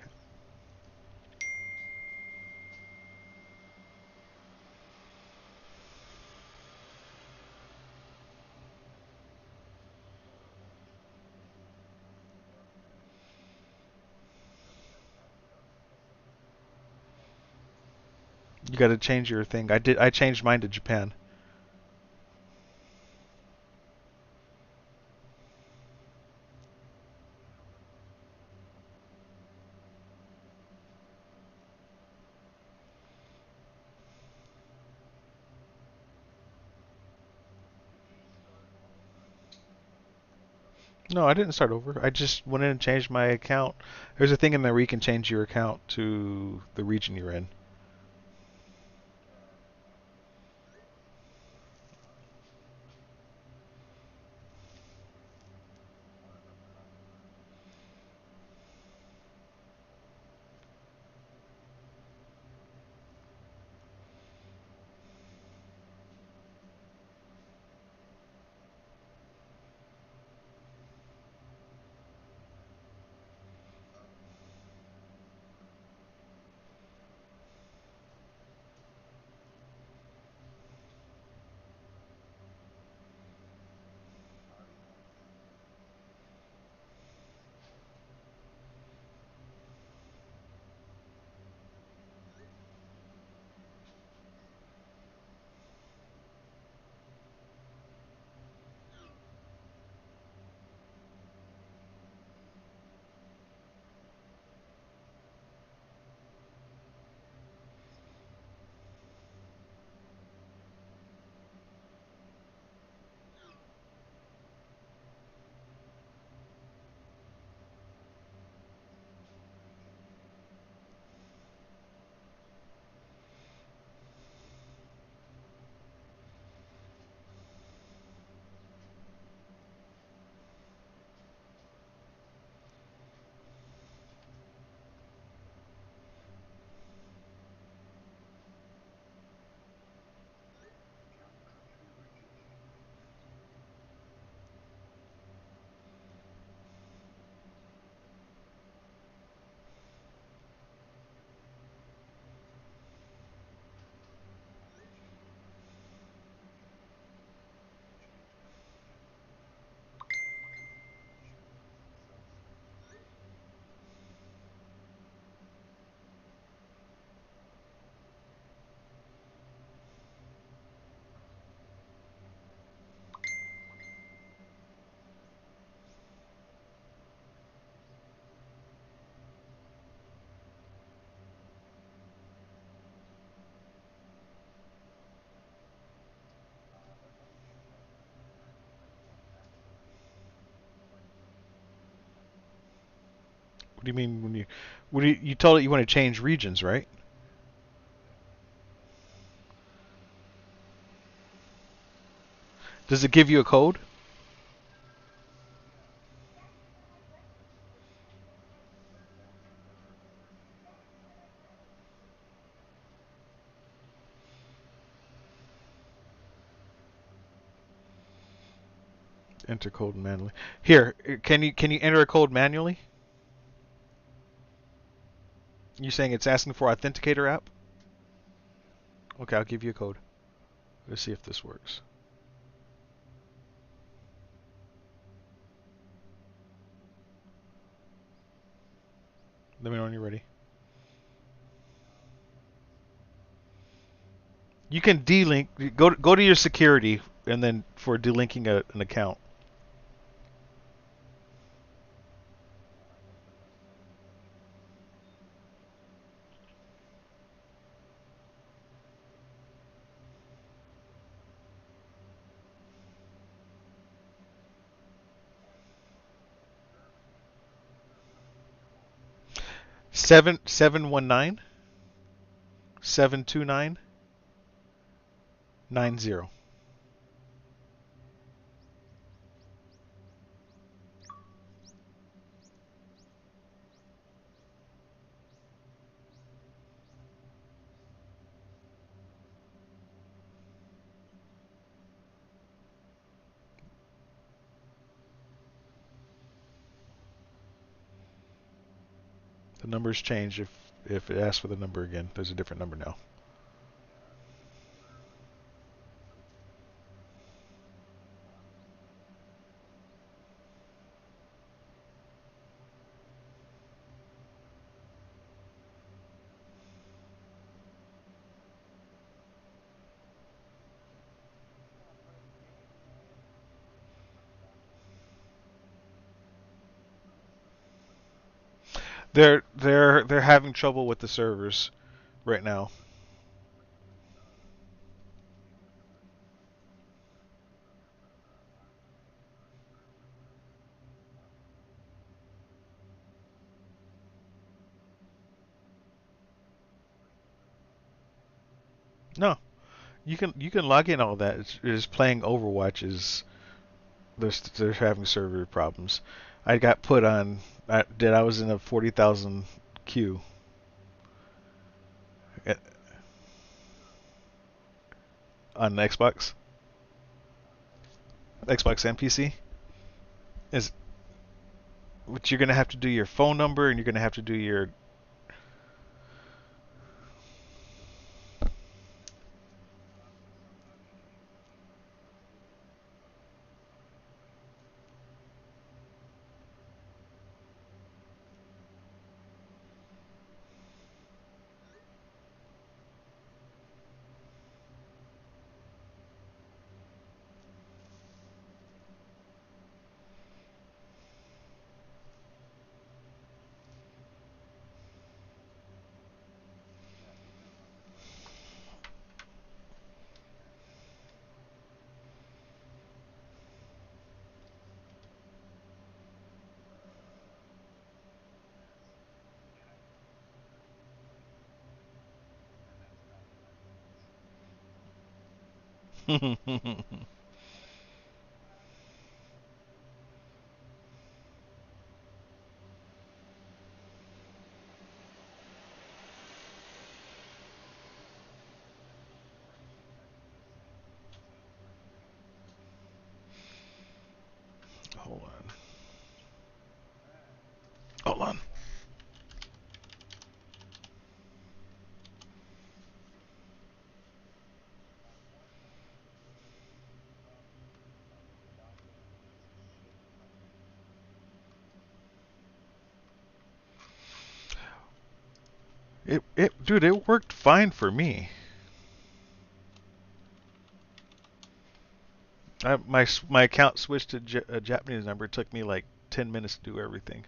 You got to change your thing. I changed mine to Japan. No, I didn't start over. I just went in and changed my account. There's a thing in there where you can change your account to the region you're in. What do you mean when you told it you want to change regions, right? Does it give you a code? Enter code manually. Here, can you enter a code manually? You saying it's asking for authenticator app? Okay, I'll give you a code. Let's see if this works. Let me know when you're ready. You can delink. Go to your security, and then for delinking an account. Seven 719 The numbers change if it asks for the number again. There's a different number now. They're having trouble with the servers right now. No, you can log in all that. It's just playing Overwatch is they're having server problems. I got put on. I was in a 40,000 queue. eh, On Xbox and PC. Is But you're gonna have to do your phone number and you're gonna have to do your. Hold on. Hold on. Dude, it worked fine for me. My account switched to a Japanese number. It took me like 10 minutes to do everything.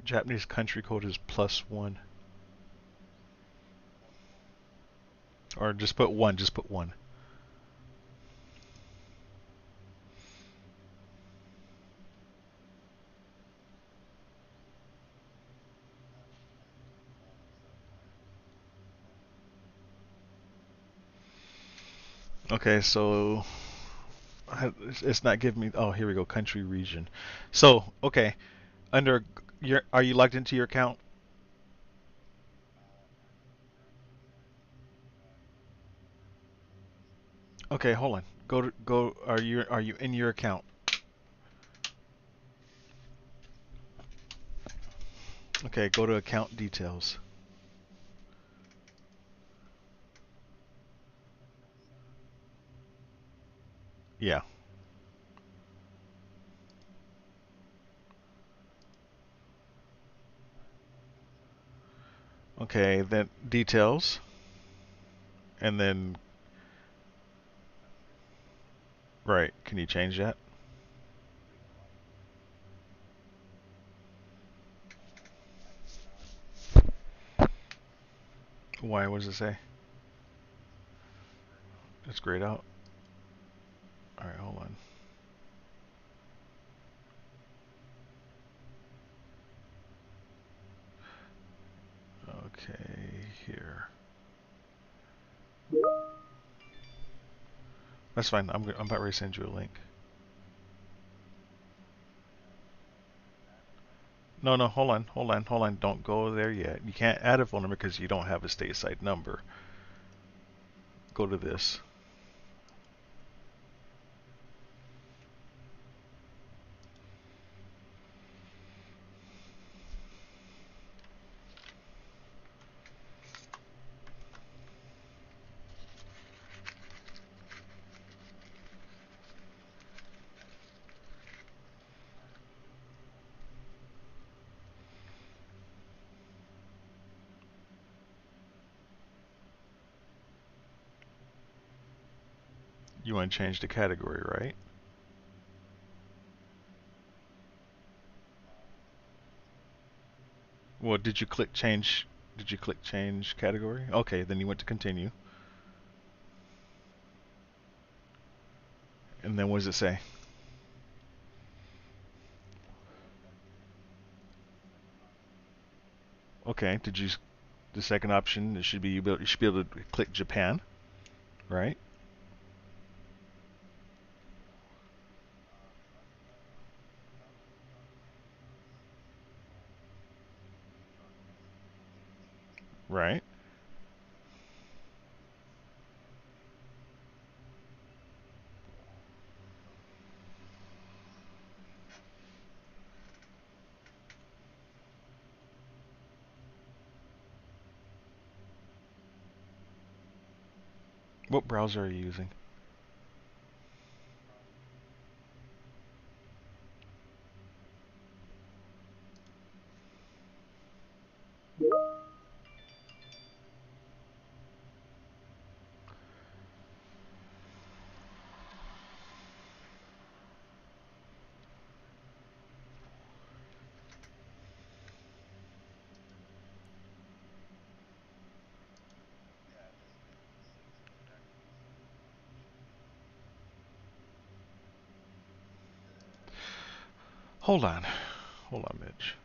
Japanese country code is +1. Or just put 1. Just put 1. Okay, so it's not giving me. Oh, here we go. Country region. So okay, under your, are you logged into your account? Okay, hold on. Go. Are you in your account? Okay, go to account details. Yeah. Okay, then details, and then right. Can you change that? Why? What does it say? It's grayed out. All right, hold on. Okay, here. That's fine. I'm about ready to send you a link. No, no, hold on. Don't go there yet. You can't add a phone number because you don't have a stateside number. Go to this. You want to change the category, right? Well, did you click change? Did you click change category? Okay, then you went to continue. And then what does it say? Okay, the second option, it should be you should be able to click Japan, right? Right. What browser are you using? Hold on. Hold on, Mitch.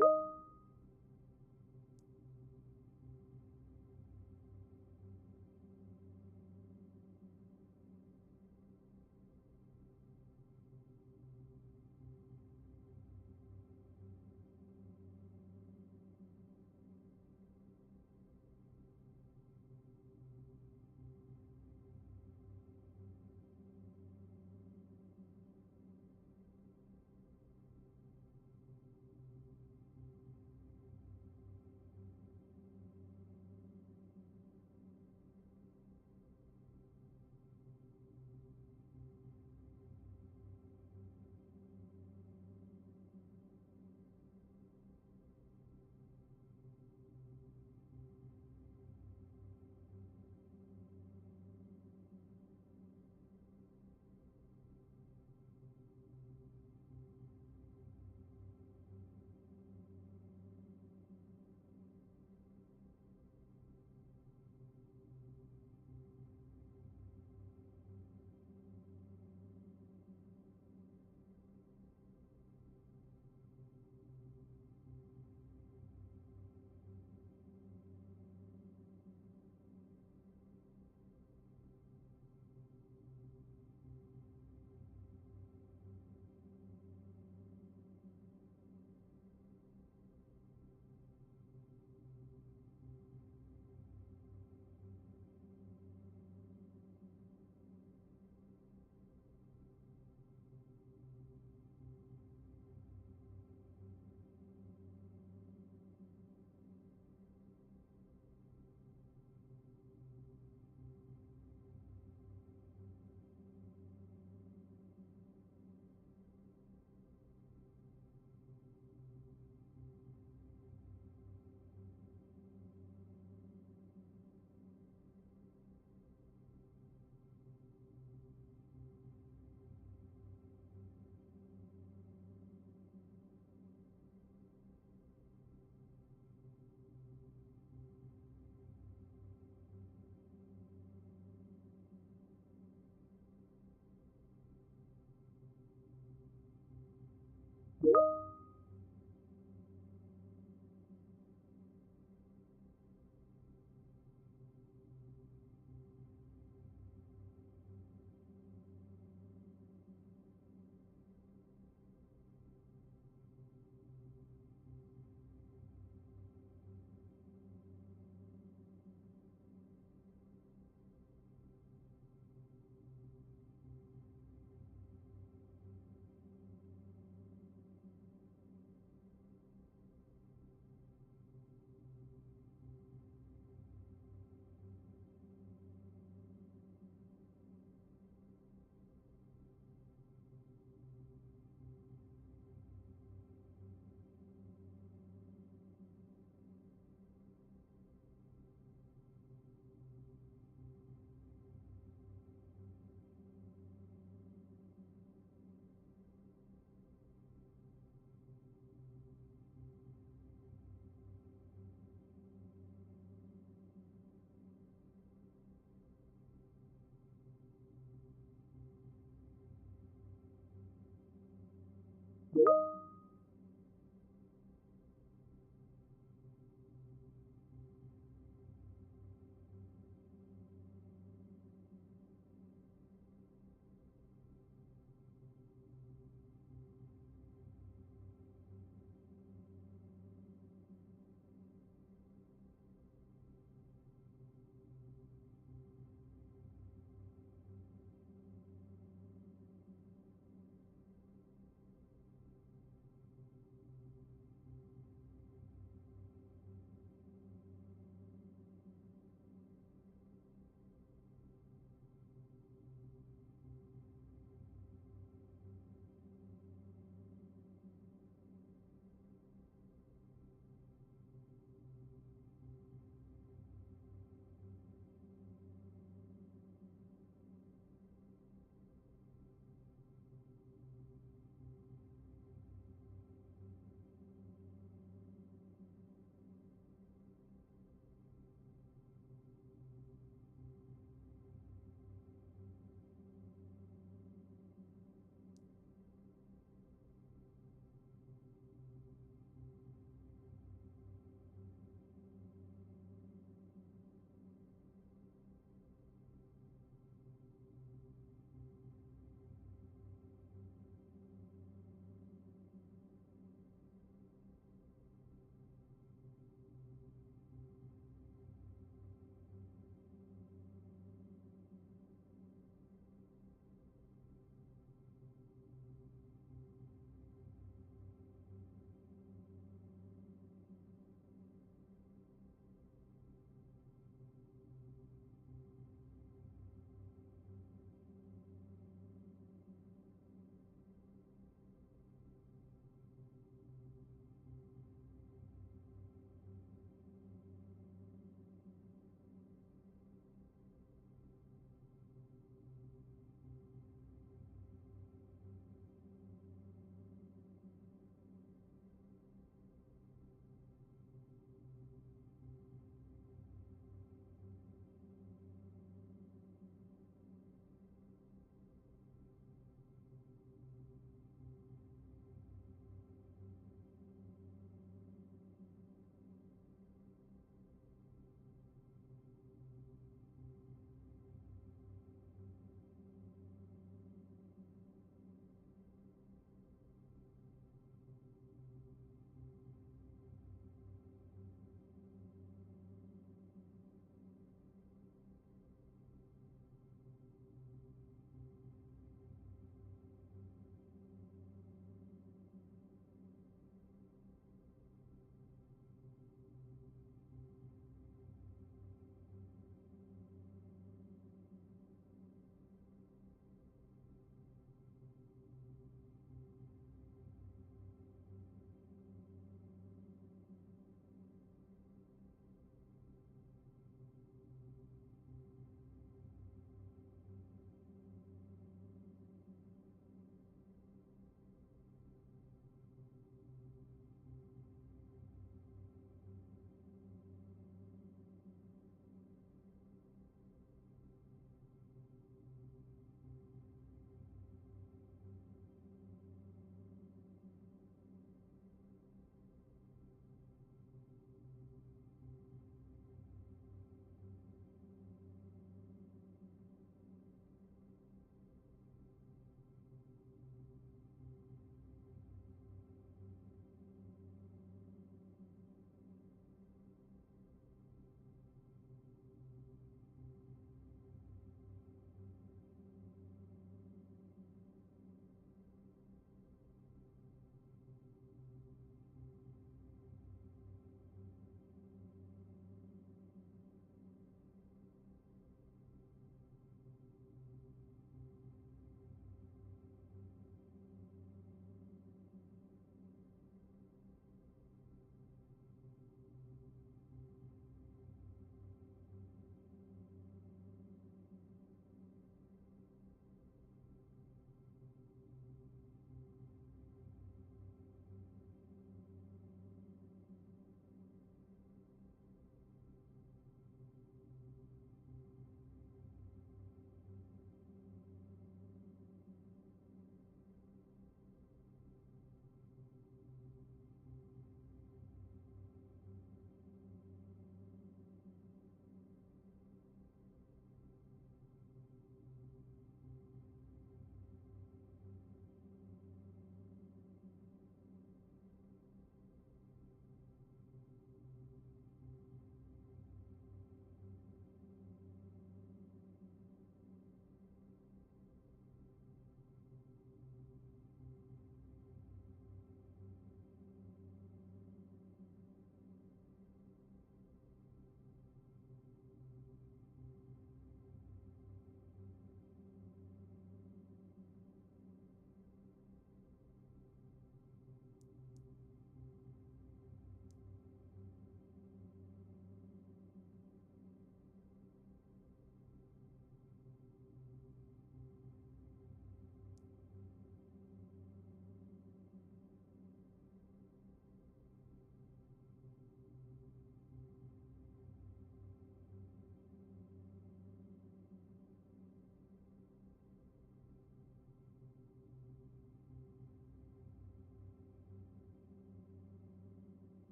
you